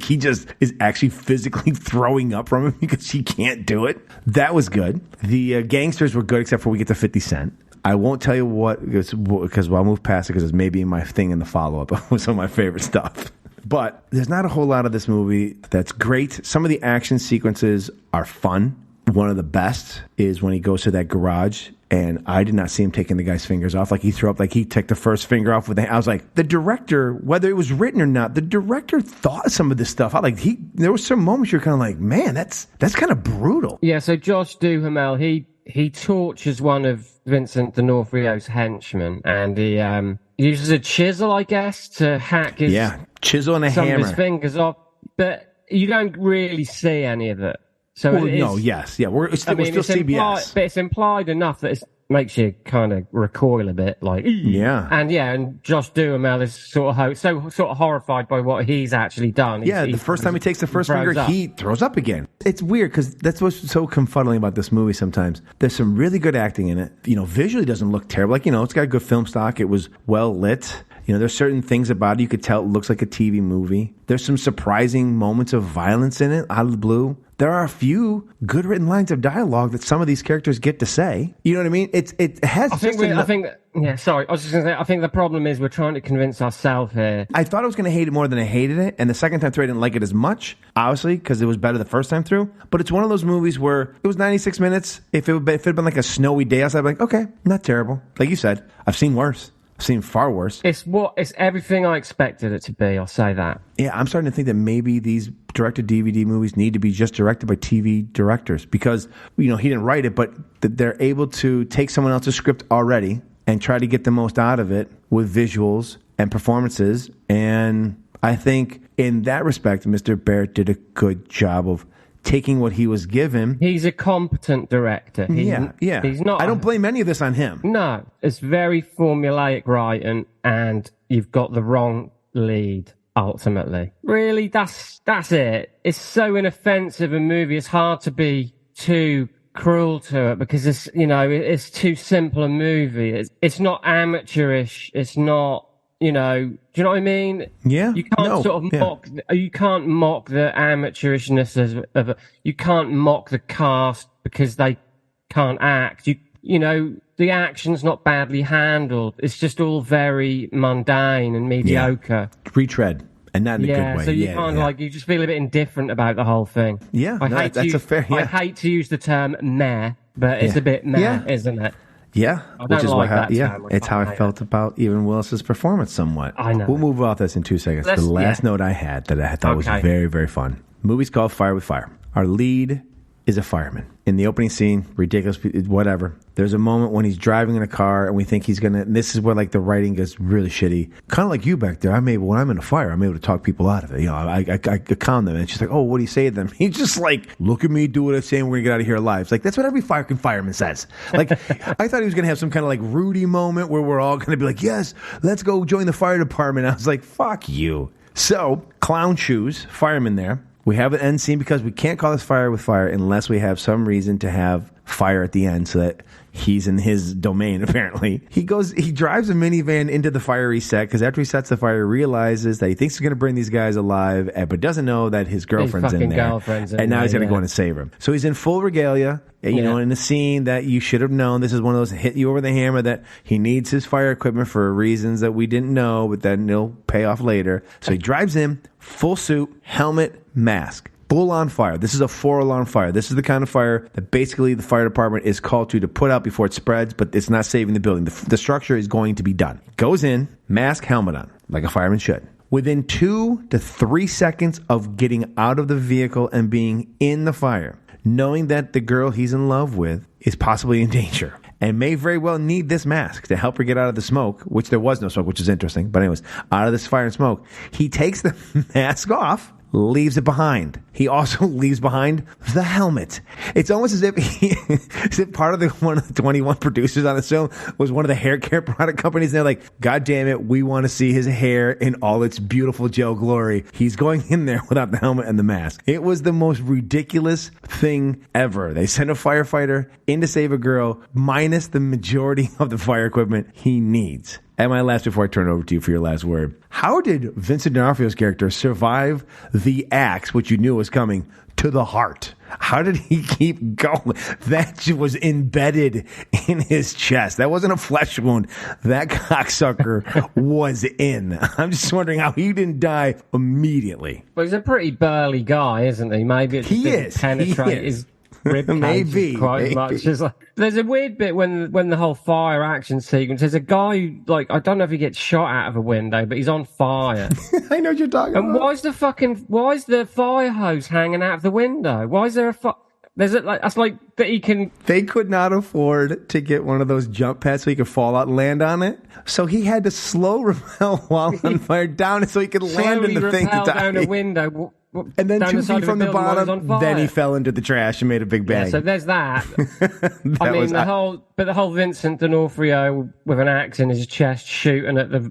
he just is actually physically throwing up from him because he can't do it. That was good. The gangsters were good, except for we get to 50 Cent. I won't tell you what, because I'll move past it because it's maybe my thing in the follow-up of some of my favorite stuff. But there's not a whole lot of this movie that's great. Some of the action sequences are fun. One of the best is when he goes to that garage, and I did not see him taking the guy's fingers off. Like he threw up, like he took the first finger off with the, I was like, the director, whether it was written or not, the director thought some of this stuff out. Like there were some moments you're kind of like, man, that's kind of brutal. Yeah, so Josh Duhamel, he tortures one of Vincent D'Onofrio's henchmen, and he uses a chisel, I guess, to hack his chisel and a hammer. Some of his fingers off, but you don't really see any of it. So we're still CBS, but it's implied enough that it makes you kind of recoil a bit, like and Josh Duhamel is sort of horrified by what he's actually done. The first time he takes the first finger, he throws up again. It's weird because that's what's so confuddling about this movie. Sometimes there's some really good acting in it. Visually doesn't look terrible. Like it's got a good film stock. It was well lit. There's certain things about it you could tell it looks like a TV movie. There's some surprising moments of violence in it out of the blue. There are a few good written lines of dialogue that some of these characters get to say. You know what I mean? It has. I think the problem is we're trying to convince ourselves here. I thought I was going to hate it more than I hated it, and the second time through I didn't like it as much, obviously, because it was better the first time through. But it's one of those movies where it was 96 minutes. If it had been like a snowy day outside, I'd be like, okay, not terrible. Like you said, I've seen worse. I've seen far worse. It's everything I expected it to be. I'll say that. Yeah, I'm starting to think that maybe these direct-to-DVD movies need to be just directed by TV directors because, he didn't write it, but they're able to take someone else's script already and try to get the most out of it with visuals and performances. And I think in that respect, Mr. Barrett did a good job of taking what he was given. He's a competent director. Yeah. He's not. I don't blame any of this on him. No, it's very formulaic writing, and you've got the wrong lead. Ultimately, really, that's it. It's so inoffensive a movie. It's hard to be too cruel to it because it's too simple a movie. It's not amateurish. It's not. Do you know what I mean? Yeah. You can't mock. You can't mock the amateurishness of it. You can't mock the cast because they can't act. The action's not badly handled. It's just all very mundane and mediocre. Yeah. Retread, and not in a good way. So you just feel a bit indifferent about the whole thing. Yeah, I hate to use the term meh, but it's a bit meh, isn't it? Yeah, which is it's how I felt about even Willis's performance somewhat. I know. We'll move off this in 2 seconds. The last note I had that I thought was very, very fun. Movie's called Fire with Fire. Our lead is a fireman. In the opening scene, ridiculous, whatever. There's a moment when he's driving in a car and we think he's going to, and this is where like the writing gets really shitty. Kind of like you back there. When I'm in a fire, I'm able to talk people out of it. I calm them. And she's like, oh, what do you say to them? He's just like, look at me, do what I'm saying, we're going to get out of here alive. It's like, that's what every fireman says. Like, I thought he was going to have some kind of like Rudy moment where we're all going to be like, yes, let's go join the fire department. I was like, fuck you. So, clown shoes, fireman there. We have an end scene because we can't call this Fire with Fire unless we have some reason to have fire at the end so that he's in his domain, apparently. He drives a minivan into the fire he set because after he sets the fire, he realizes that he thinks he's going to bring these guys alive, but doesn't know that his girlfriend's in there. And now he's going to go in and save her. So he's in full regalia, in a scene that you should have known. This is one of those hit you over the hammer that he needs his fire equipment for reasons that we didn't know, but then it'll pay off later. So he drives in, full suit, helmet, mask. Full on fire. This is a 4-alarm fire. This is the kind of fire that basically the fire department is called to put out before it spreads, but it's not saving the building. The structure is going to be done. Goes in, mask, helmet on, like a fireman should. Within 2 to 3 seconds of getting out of the vehicle and being in the fire, knowing that the girl he's in love with is possibly in danger and may very well need this mask to help her get out of the smoke, which there was no smoke, which is interesting. But anyways, out of this fire and smoke, he takes the mask off, leaves it behind. He also leaves behind the helmet. It's almost as if part of one of the 21 producers on this film was one of the hair care product companies. They're like, God damn it, we want to see his hair in all its beautiful gel glory. He's going in there without the helmet and the mask. It was the most ridiculous thing ever. They send a firefighter in to save a girl, minus the majority of the fire equipment he needs. And my last, before I turn it over to you for your last word, how did Vincent D'Onofrio's character survive the axe, which you knew was coming, to the heart? How did he keep going? That was embedded in his chest. That wasn't a flesh wound. That cocksucker was in. I'm just wondering how he didn't die immediately. Well, he's a pretty burly guy, isn't he? Maybe it didn't penetrate his rib cage quite much. It's like, there's a weird bit when the whole fire action sequence. There's a guy who, like, I don't know if he gets shot out of a window, but he's on fire. I know what you're talking about. And why is the fire hose hanging out of the window? Why is there a that's like that he can. They could not afford to get one of those jump pads so he could fall out and land on it. So he had to slow rappel while on fire down so he could land in the thing to die. Down a window. And then 2 feet from the bottom, then he fell into the trash and made a big bang. Yeah, so there's that. The whole Vincent D'Onofrio with an axe in his chest shooting at the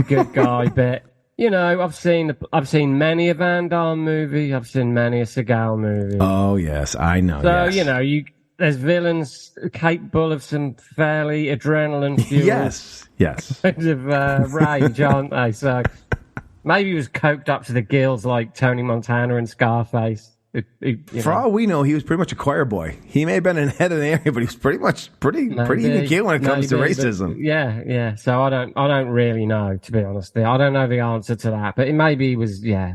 good guy bit. I've seen many a Van Damme movie. I've seen many a Seagal movie. Oh yes, I know. So yes. There's villains capable of some fairly adrenaline-fueled yes kind of rage, aren't they? So. Maybe he was coked up to the gills like Tony Montana and Scarface. For all we know, he was pretty much a choir boy. He may have been ahead of the area, but he was pretty even keel when it comes to racism. Yeah. So I don't really know, to be honest. I don't know the answer to that, but maybe he was. Yeah,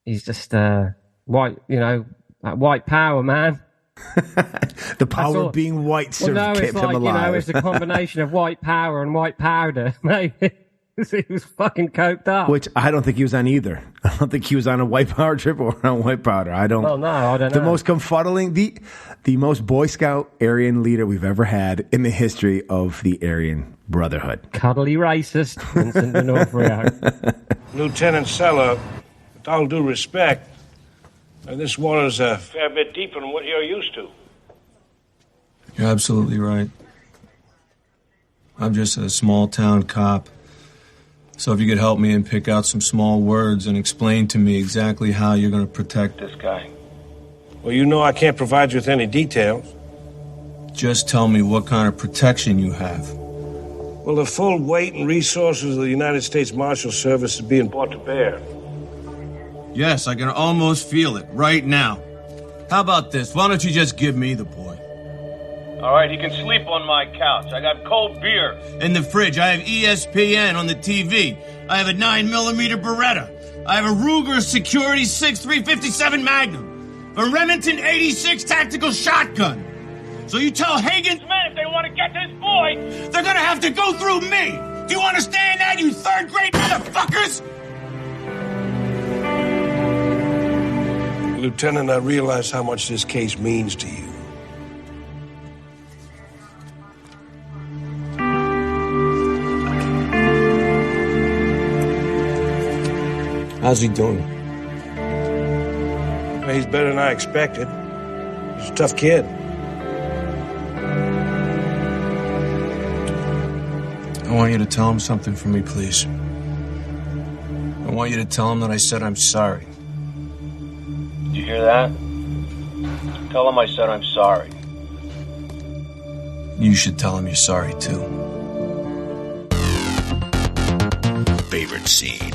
he's just white. White power, man. The power of being white kept him alive. It's a combination of white power and white powder. Maybe he was fucking coked up. Which I don't think he was on either. I don't think he was on a white power trip or on white powder. I don't. Well, no, I don't know. The most confuddling, the most Boy Scout Aryan leader we've ever had in the history of the Aryan Brotherhood. Cuddly racist, Vincent D'Onofrio. Lieutenant Seller, with all due respect, this water's a fair bit deeper than what you're used to. You're absolutely right. I'm just a small-town cop. So if you could help me and pick out some small words and explain to me exactly how you're going to protect this guy. Well, you know I can't provide you with any details. Just tell me what kind of protection you have. Well, the full weight and resources of the United States Marshal Service is being brought to bear. Yes, I can almost feel it right now. How about this? Why don't you just give me the boy? All right, he can sleep on my couch. I got cold beer in the fridge. I have ESPN on the TV. I have a 9mm Beretta. I have a Ruger Security 6.357 Magnum. A Remington 86 tactical shotgun. So you tell Hagen's men if they want to get this boy, they're going to have to go through me. Do you understand that, you third-grade motherfuckers? Lieutenant, I realize how much this case means to you. How's he doing? He's better than I expected. He's a tough kid. I want you to tell him something for me, please. I want you to tell him that I said I'm sorry. Did you hear that? Tell him I said I'm sorry. You should tell him you're sorry, too. Favorite scene.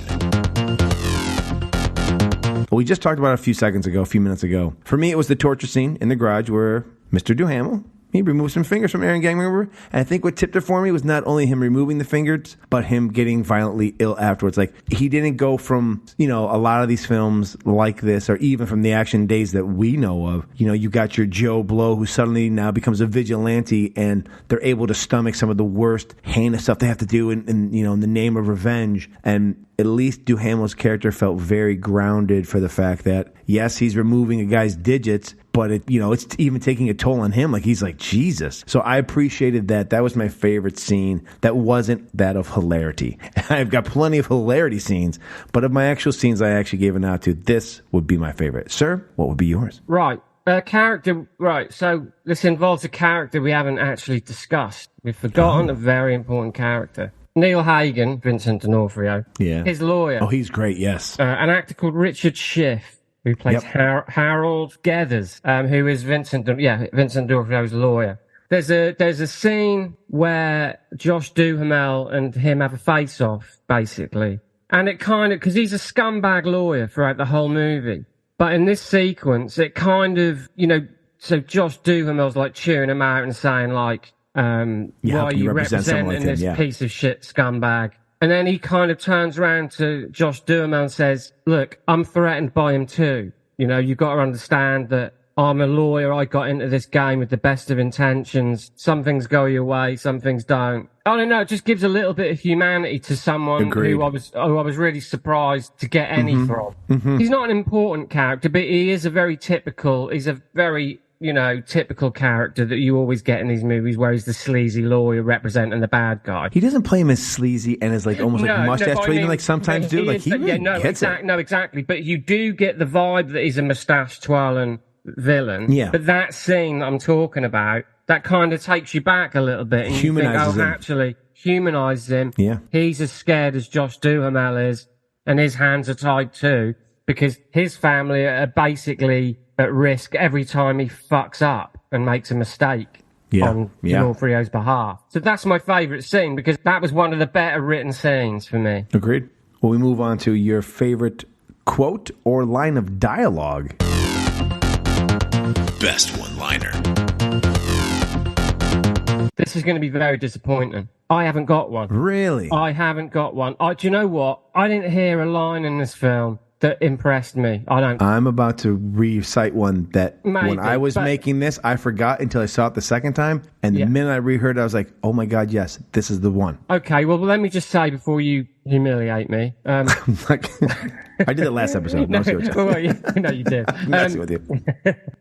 We just talked about it a few minutes ago. For me, it was the torture scene in the garage where Mr. Duhamel, he removed some fingers from Aaron gang member. And I think what tipped it for me was not only him removing the fingers, but him getting violently ill afterwards. Like, he didn't go from, a lot of these films like this, or even from the action days that we know of. You got your Joe Blow, who suddenly now becomes a vigilante, and they're able to stomach some of the worst, heinous stuff they have to do in the name of revenge. And at least Duhamel's character felt very grounded for the fact that, yes, he's removing a guy's digits, but it's even taking a toll on him. Like, he's like, Jesus. So I appreciated that. That was my favorite scene. That wasn't that of hilarity. I've got plenty of hilarity scenes, but of my actual scenes I actually gave a nod to, this would be my favorite. Sir, what would be yours? Right. Character, right. So this involves a character we haven't actually discussed. We've forgotten a very important character. Neil Hagen, Vincent D'Onofrio. Yeah. His lawyer. Oh, he's great, yes. An actor called Richard Schiff, who plays Harold Geathers, who is Vincent D'Onofrio's lawyer. There's a scene where Josh Duhamel and him have a face-off, basically. And it kind of, because he's a scumbag lawyer throughout the whole movie. But in this sequence, it kind of, so Josh Duhamel's like chewing him out and saying like, why are you representing this piece of shit scumbag? And then he kind of turns around to Josh Duhamel and says, look, I'm threatened by him too. You've got to understand that I'm a lawyer. I got into this game with the best of intentions. Some things go your way, some things don't. I don't know. It just gives a little bit of humanity to someone who I was really surprised to get any from. Mm-hmm. He's not an important character, but he's a very typical character that you always get in these movies, where he's the sleazy lawyer representing the bad guy. He doesn't play him as sleazy and as like almost like mustache twirling like sometimes do. Like, he really gets it. No, exactly. But you do get the vibe that he's a mustache twirling villain. Yeah. But that scene that I'm talking about, that kind of takes you back a little bit, and humanizes him. Actually humanizes him. Yeah. He's as scared as Josh Duhamel is, and his hands are tied too, because his family are basically at risk every time he fucks up and makes a mistake on D'Onofrio's behalf. So that's my favourite scene, because that was one of the better written scenes for me. Agreed. Well, we move on to your favorite quote or line of dialogue. Best one-liner. This is going to be very disappointing. I haven't got one. Really? I haven't got one. Do you know what? I didn't hear a line in this film that impressed me. I'm about to recite one that Maybe, when I was making this, I forgot until I saw it the second time. And the minute I reheard it, I was like, oh my God, yes, this is the one. Okay, well, let me just say before you humiliate me. I did it last episode. No, you did. I'm messing with you.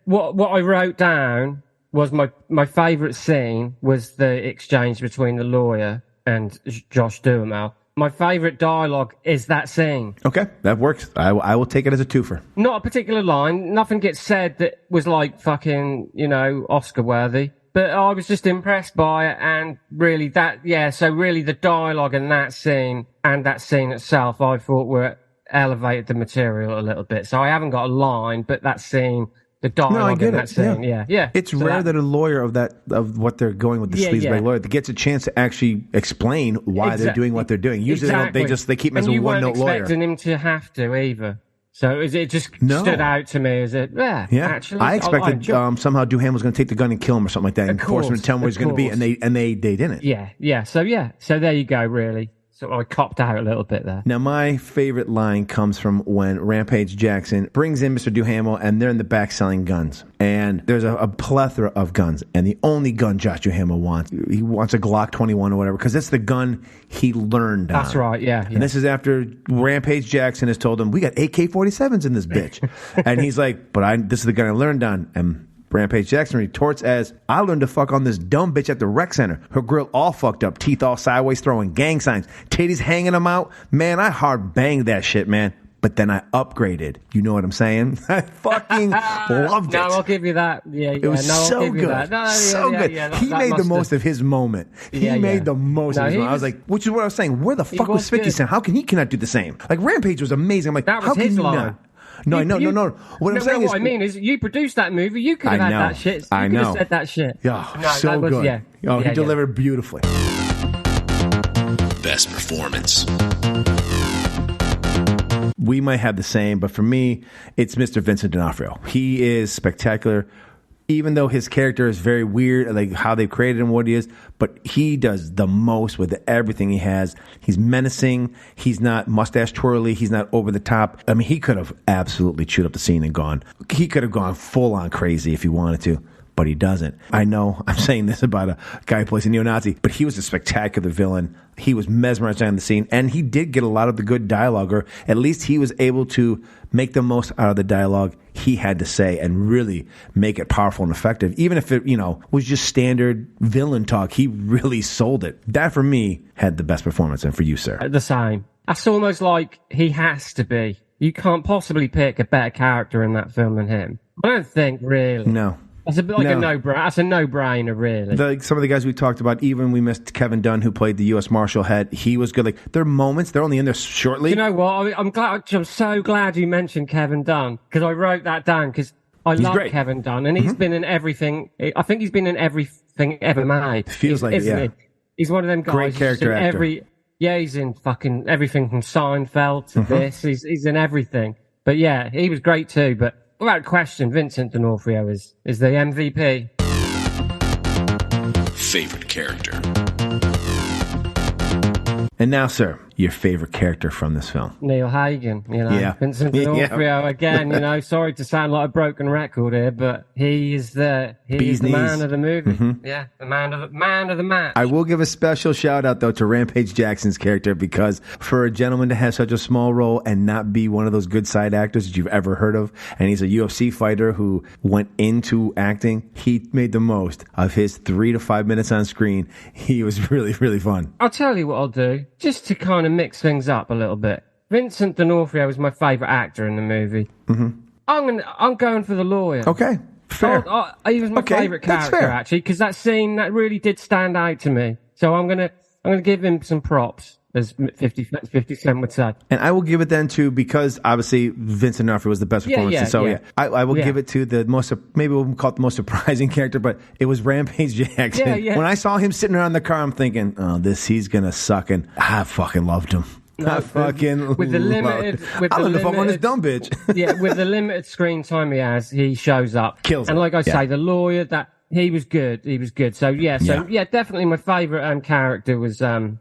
What I wrote down was my favourite scene was the exchange between the lawyer and Josh Duhamel. My favourite dialogue is that scene. Okay, that works. I will take it as a twofer. Not a particular line. Nothing gets said that was like fucking, Oscar worthy. But I was just impressed by it, and really so really the dialogue in that scene and that scene itself, I thought elevated the material a little bit. So I haven't got a line, but that scene, the dialogue in that scene, yeah. It's rare that a lawyer of what they're going with, the sleazebag lawyer, that gets a chance to actually explain why they're doing what they're doing. Usually they keep him as a one-note lawyer. You weren't expecting him to have to either. So it just stood out to me as actually. I expected somehow Duhamel was going to take the gun and kill him or something like that, and force him to tell him where he's going to be, and they didn't. Yeah. So there you go, really. So I copped out a little bit there. Now, my favorite line comes from when Rampage Jackson brings in Mr. Duhamel, and they're in the back selling guns. And there's a plethora of guns. And the only gun Josh Duhamel wants, he wants a Glock 21 or whatever, because that's the gun he learned on. That's right, yeah. And this is after Rampage Jackson has told him, we got AK-47s in this bitch. And he's like, this is the gun I learned on. And Rampage Jackson retorts as, I learned to fuck on this dumb bitch at the rec center. Her grill all fucked up, teeth all sideways, throwing gang signs, titties hanging them out. Man, I hard banged that shit, man. But then I upgraded. You know what I'm saying? I fucking loved it. No, I'll give you that. It was so good. So good. He made the most of his moment. He made the most of his moment. I was like, which is what I was saying. Where the fuck was 50 Cent? How can he cannot do the same? Like, Rampage was amazing. I'm like, how can he not? No. What I'm saying is, what I mean is, you produced that movie. You could have had that shit. You could have said that shit. Yeah, so good. He delivered beautifully. Best performance. We might have the same, but for me, it's Mr. Vincent D'Onofrio. He is spectacular. Even though his character is very weird, like how they've created him, what he is, but he does the most with everything he has. He's menacing. He's not mustache twirly. He's not over the top. I mean, he could have absolutely chewed up the scene and gone. He could have gone full on crazy if he wanted to, but he doesn't. I know I'm saying this about a guy who plays a neo-Nazi, but he was a spectacular villain. He was mesmerizing on the scene, and he did get a lot of the good dialogue, or at least he was able to make the most out of the dialogue he had to say and really make it powerful and effective. Even if it, was just standard villain talk, he really sold it. That, for me, had the best performance. And for you, sir? The same. That's almost like he has to be. You can't possibly pick a better character in that film than him. I don't think, really. No. That's a bit like a no-brainer. That's a no-brainer, really. Some of the guys we talked about, even we missed Kevin Dunn, who played the U.S. Marshal head. He was good. Like, there are moments. They're only in there shortly. You know what? I'm so glad you mentioned Kevin Dunn, because I wrote that down, because I love Kevin Dunn, and he's been in everything. I think he's been in everything ever made. Feels like it, yeah. He? He's one of them guys. Great character actor. He's in fucking everything from Seinfeld to this. He's in everything. But yeah, he was great too. But without question, Vincent D'Onofrio is the MVP. Favorite character. And now, sir, your favorite character from this film? Neil Hagen, Vincent D'Onofrio again. Sorry to sound like a broken record here, but he is the man of the movie. Yeah, the man of the match. I will give a special shout out though to Rampage Jackson's character, because for a gentleman to have such a small role and not be one of those good side actors that you've ever heard of, and he's a UFC fighter who went into acting, he made the most of his 3 to 5 minutes on screen. He was really, really fun. I'll tell you what I'll do, just to kind of mix things up a little bit. Vincent D'Onofrio is my favourite actor in the movie. I'm going for the lawyer. Okay, fair. He was my favourite character, actually, because that scene that really did stand out to me. So I'm gonna give him some props, as 50 Cent would say. And I will give it then to, because obviously Vincent D'Onofrio was the best performance. I will give it to the most, maybe we'll call it the most surprising character, but it was Rampage Jackson. When I saw him sitting around the car, I'm thinking, he's gonna suck, and I fucking loved him. I fucking with the limited, I learned to fuck on this dumb bitch. With the limited screen time he has, he shows up, kills, and like I say, the lawyer, that he was good. So definitely my favourite character was my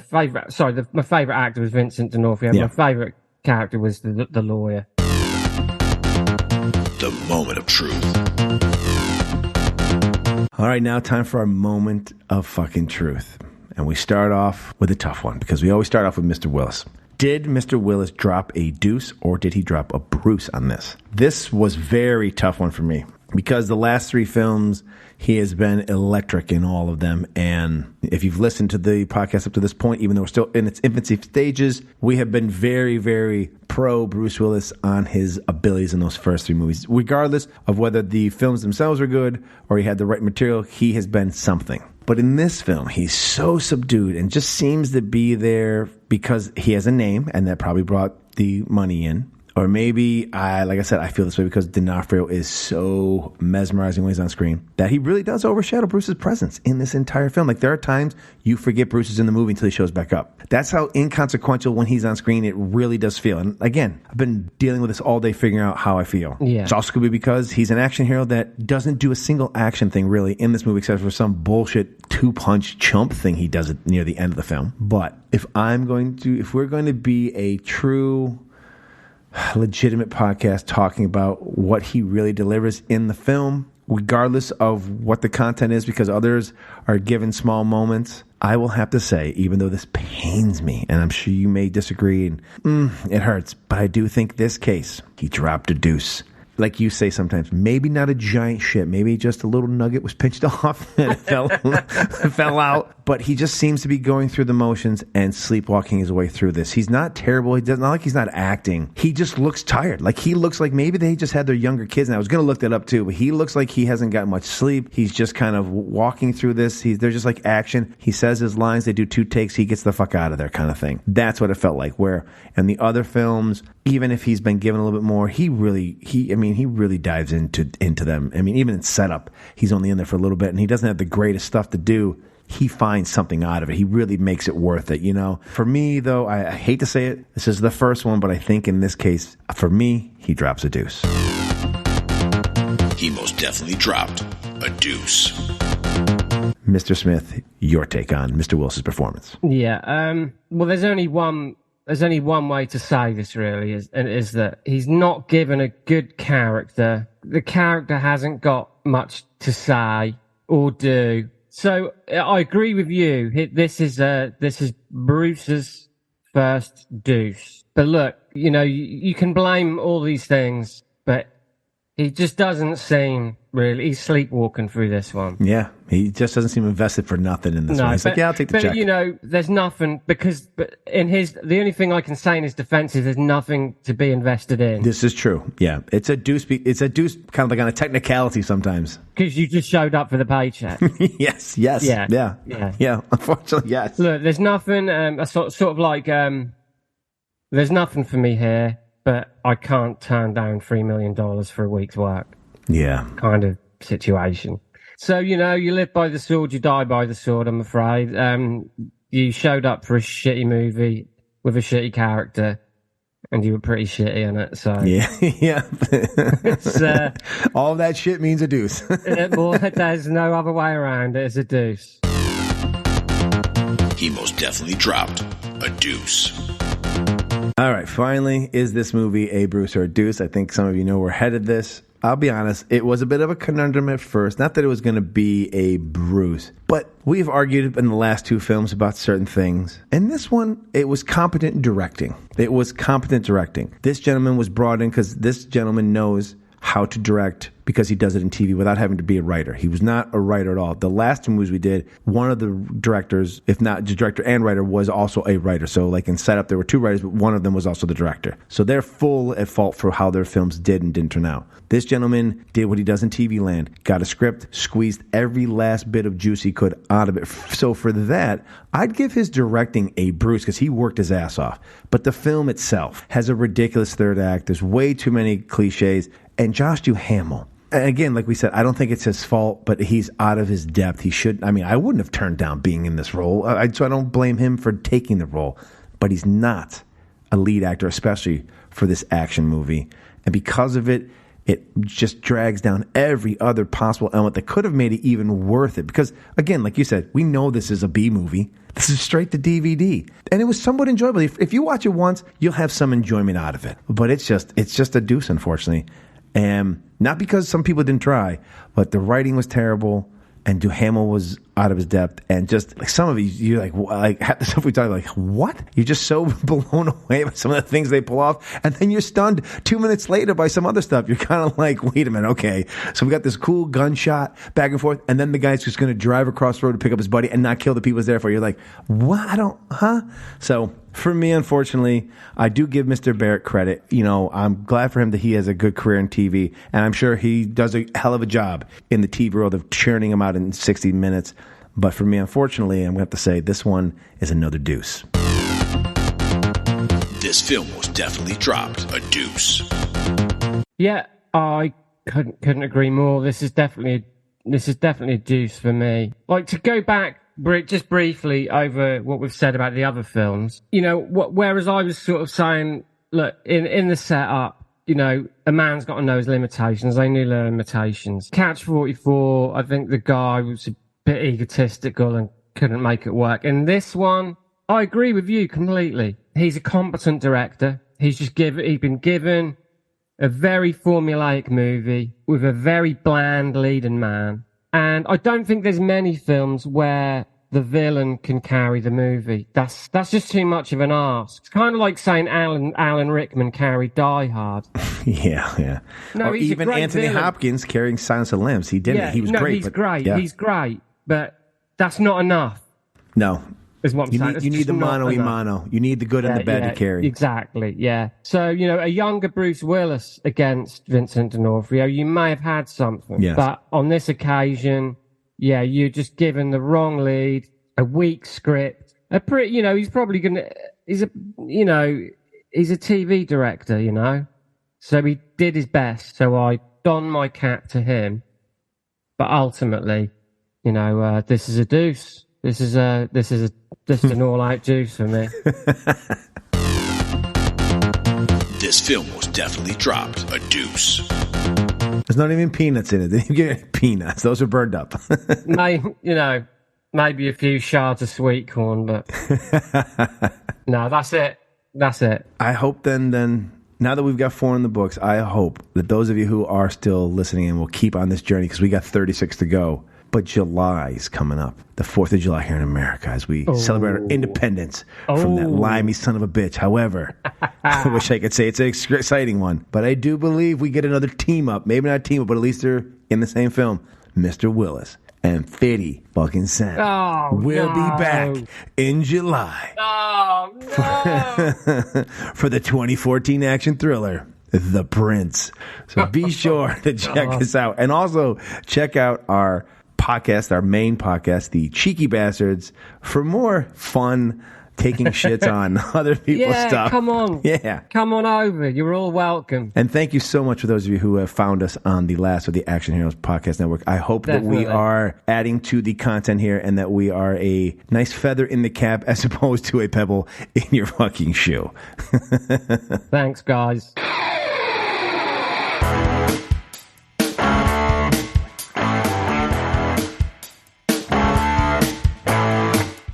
favourite actor was Vincent D'Onofrio. My character was the lawyer. The moment of truth. All right, now time for our moment of fucking truth. And we start off with a tough one because we always start off with Mr. Willis. Did Mr. Willis drop a deuce or did he drop a Bruce on this? This was very tough one for me because the last 3 films, he has been electric in all of them. And if you've listened to the podcast up to this point, even though we're still in its infancy stages, we have been very, very pro Bruce Willis on his abilities in those first 3 movies. Regardless of whether the films themselves were good or he had the right material, he has been something. But in this film, he's so subdued and just seems to be there because he has a name and that probably brought the money in. Or maybe, like I said, I feel this way because D'Onofrio is so mesmerizing when he's on screen that he really does overshadow Bruce's presence in this entire film. Like, there are times you forget Bruce is in the movie until he shows back up. That's how inconsequential when he's on screen it really does feel. And again, I've been dealing with this all day figuring out how I feel. Yeah. It's also could be because he's an action hero that doesn't do a single action thing really in this movie except for some bullshit 2-punch chump thing he does it near the end of the film. But if we're going to be a true legitimate podcast talking about what he really delivers in the film, regardless of what the content is, because others are given small moments, I will have to say, even though this pains me, and I'm sure you may disagree, and it hurts, but I do think this case, he dropped a deuce. Like you say sometimes, maybe not a giant shit. Maybe just a little nugget was pinched off and it fell out. But he just seems to be going through the motions and sleepwalking his way through this. He's not terrible. Not like he's not acting. He just looks tired. Like he looks like maybe they just had their younger kids. And I was going to look that up too. But he looks like he hasn't got much sleep. He's just kind of walking through this. They're just like action. He says his lines. They do 2 takes. He gets the fuck out of there kind of thing. That's what it felt like. Where in the other films, even if he's been given a little bit more, he really dives into them. I mean, even in setup, he's only in there for a little bit and he doesn't have the greatest stuff to do. He finds something out of it. He really makes it worth it, you know? For me, though, I hate to say it, this is the first one, but I think in this case, for me, he drops a deuce. He most definitely dropped a deuce. Mr. Smith, your take on Mr. Willis's performance. Yeah, well, there's only one way to say this, really, is that he's not given a good character. The character hasn't got much to say or do. So I agree with you. This is Bruce's first deuce. But look, you know, you can blame all these things, but he just doesn't seem really. He's sleepwalking through this one. Yeah, he just doesn't seem invested for nothing in this one. He's like, yeah, I'll take the check. But you know, there's nothing but the only thing I can say in his defense is there's nothing to be invested in. This is true. Yeah, it's a deuce. It's a deuce, kind of like on a technicality sometimes. Because you just showed up for the paycheck. Yes. Yeah. Unfortunately, yes. Look, there's nothing. Sort of like there's nothing for me here. But I can't turn down $3 million for a week's work. Yeah. Kind of situation. So, you know, you live by the sword, you die by the sword, I'm afraid. You showed up for a shitty movie with a shitty character, and you were pretty shitty in it, so... Yeah. All that shit means a deuce. Well, there's no other way around it. It's a deuce. He most definitely dropped a deuce. All right, finally, is this movie a Bruce or a deuce? I think some of you know we're headed this. I'll be honest, it was a bit of a conundrum at first. Not that it was going to be a Bruce, but we've argued in the last 2 films about certain things. And this one, it was competent directing. This gentleman was brought in because this gentleman knows how to direct because he does it in TV without having to be a writer. He was not a writer at all. The last 2 movies we did, one of the directors, if not the director and writer, was also a writer. So like in Setup, there were 2 writers, but one of them was also the director. So they're full at fault for how their films did and didn't turn out. This gentleman did what he does in TV land, got a script, squeezed every last bit of juice he could out of it. So for that, I'd give his directing a Bruce because he worked his ass off. But the film itself has a ridiculous third act. There's way too many cliches. And Josh Duhamel, again, like we said, I don't think it's his fault, but he's out of his depth. I wouldn't have turned down being in this role. So I don't blame him for taking the role. But he's not a lead actor, especially for this action movie. And because of it, it just drags down every other possible element that could have made it even worth it. Because, again, like you said, we know this is a B movie. This is straight to DVD. And it was somewhat enjoyable. If you watch it once, you'll have some enjoyment out of it. But it's just a deuce, unfortunately. And not because some people didn't try, but the writing was terrible. And Duhamel was out of his depth, and just like some of you like half the stuff we talk like, what? You're just so blown away by some of the things they pull off, and then you're stunned 2 minutes later by some other stuff. You're kind of like, wait a minute, okay. So we got this cool gunshot back and forth, and then the guy's just going to drive across the road to pick up his buddy and not kill the people he's there for. You're like, what? So for me, unfortunately, I do give Mr. Barrett credit. You know, I'm glad for him that he has a good career in TV, and I'm sure he does a hell of a job in the TV world of churning them out in 60 minutes. But for me, unfortunately, I'm going to have to say this one is another deuce. This film was definitely dropped a deuce. Yeah, I couldn't agree more. This is definitely a deuce for me. Like, to go back just briefly over what we've said about the other films, you know, whereas I was sort of saying, look, in the setup, you know, a man's got to know his limitations. They knew their limitations. Catch 44, I think the guy was a bit egotistical and couldn't make it work. In this one, I agree with you completely. He's a competent director. He's been given a very formulaic movie with a very bland leading man. And I don't think there's many films where the villain can carry the movie. That's just too much of an ask. It's kind of like saying Alan Rickman carried Die Hard. Yeah. No, or he's even a great Anthony villain. Hopkins carrying Silence of the Lambs. He didn't. Yeah, He was great. He's great. Yeah. He's great. But that's not enough. No. Is what I'm saying. You need the mano y mano. You need the good and the bad to carry. Exactly, yeah. So, you know, a younger Bruce Willis against Vincent D'Onofrio, you may have had something. Yes. But on this occasion, yeah, you're just given the wrong lead, a weak script. He's probably going to... He's a TV director, you know. So he did his best. So I don my cap to him. But ultimately, you know, this is a deuce. This is an all-out deuce for me. This film was definitely dropped a deuce. There's not even peanuts in it. They didn't get peanuts. Those are burned up. Maybe a few shards of sweet corn, but no, that's it. I hope then, now that we've got 4 in the books, I hope that those of you who are still listening and will keep on this journey, because we got 36 to go. But July is coming up, the 4th of July here in America, as we celebrate our independence from that limey son of a bitch. However, I wish I could say it's an exciting one. But I do believe we get another team up. Maybe not a team up, but at least they're in the same film. Mr. Willis and 50 fucking Cent will be back in July. Oh, no. For the 2014 action thriller, The Prince. So be sure to check us out. And also check out our podcast, our main podcast, The Cheeky Bastards, for more fun taking shits on other people's stuff. Come on. Yeah. Come on over. You're all welcome. And thank you so much for those of you who have found us on the last of the Action Heroes Podcast Network. I hope that we are adding to the content here and that we are a nice feather in the cap as opposed to a pebble in your fucking shoe. Thanks, guys.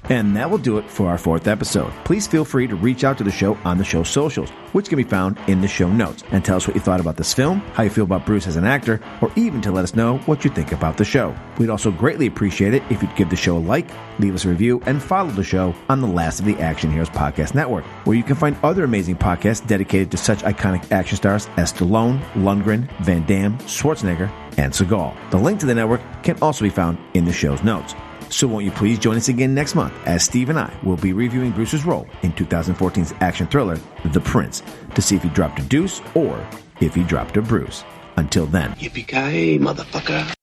And that will do it for our 4th episode. Please feel free to reach out to the show on the show's socials, which can be found in the show notes, and tell us what you thought about this film, how you feel about Bruce as an actor, or even to let us know what you think about the show. We'd also greatly appreciate it if you'd give the show a like, leave us a review, and follow the show on the Last of the Action Heroes Podcast Network, where you can find other amazing podcasts dedicated to such iconic action stars as Stallone, Lundgren, Van Damme, Schwarzenegger, and Seagal. The link to the network can also be found in the show's notes. So won't you please join us again next month as Steve and I will be reviewing Bruce's role in 2014's action thriller, The Prince, to see if he dropped a deuce or if he dropped a Bruce. Until then. Yippee Ki-Yay, motherfucker.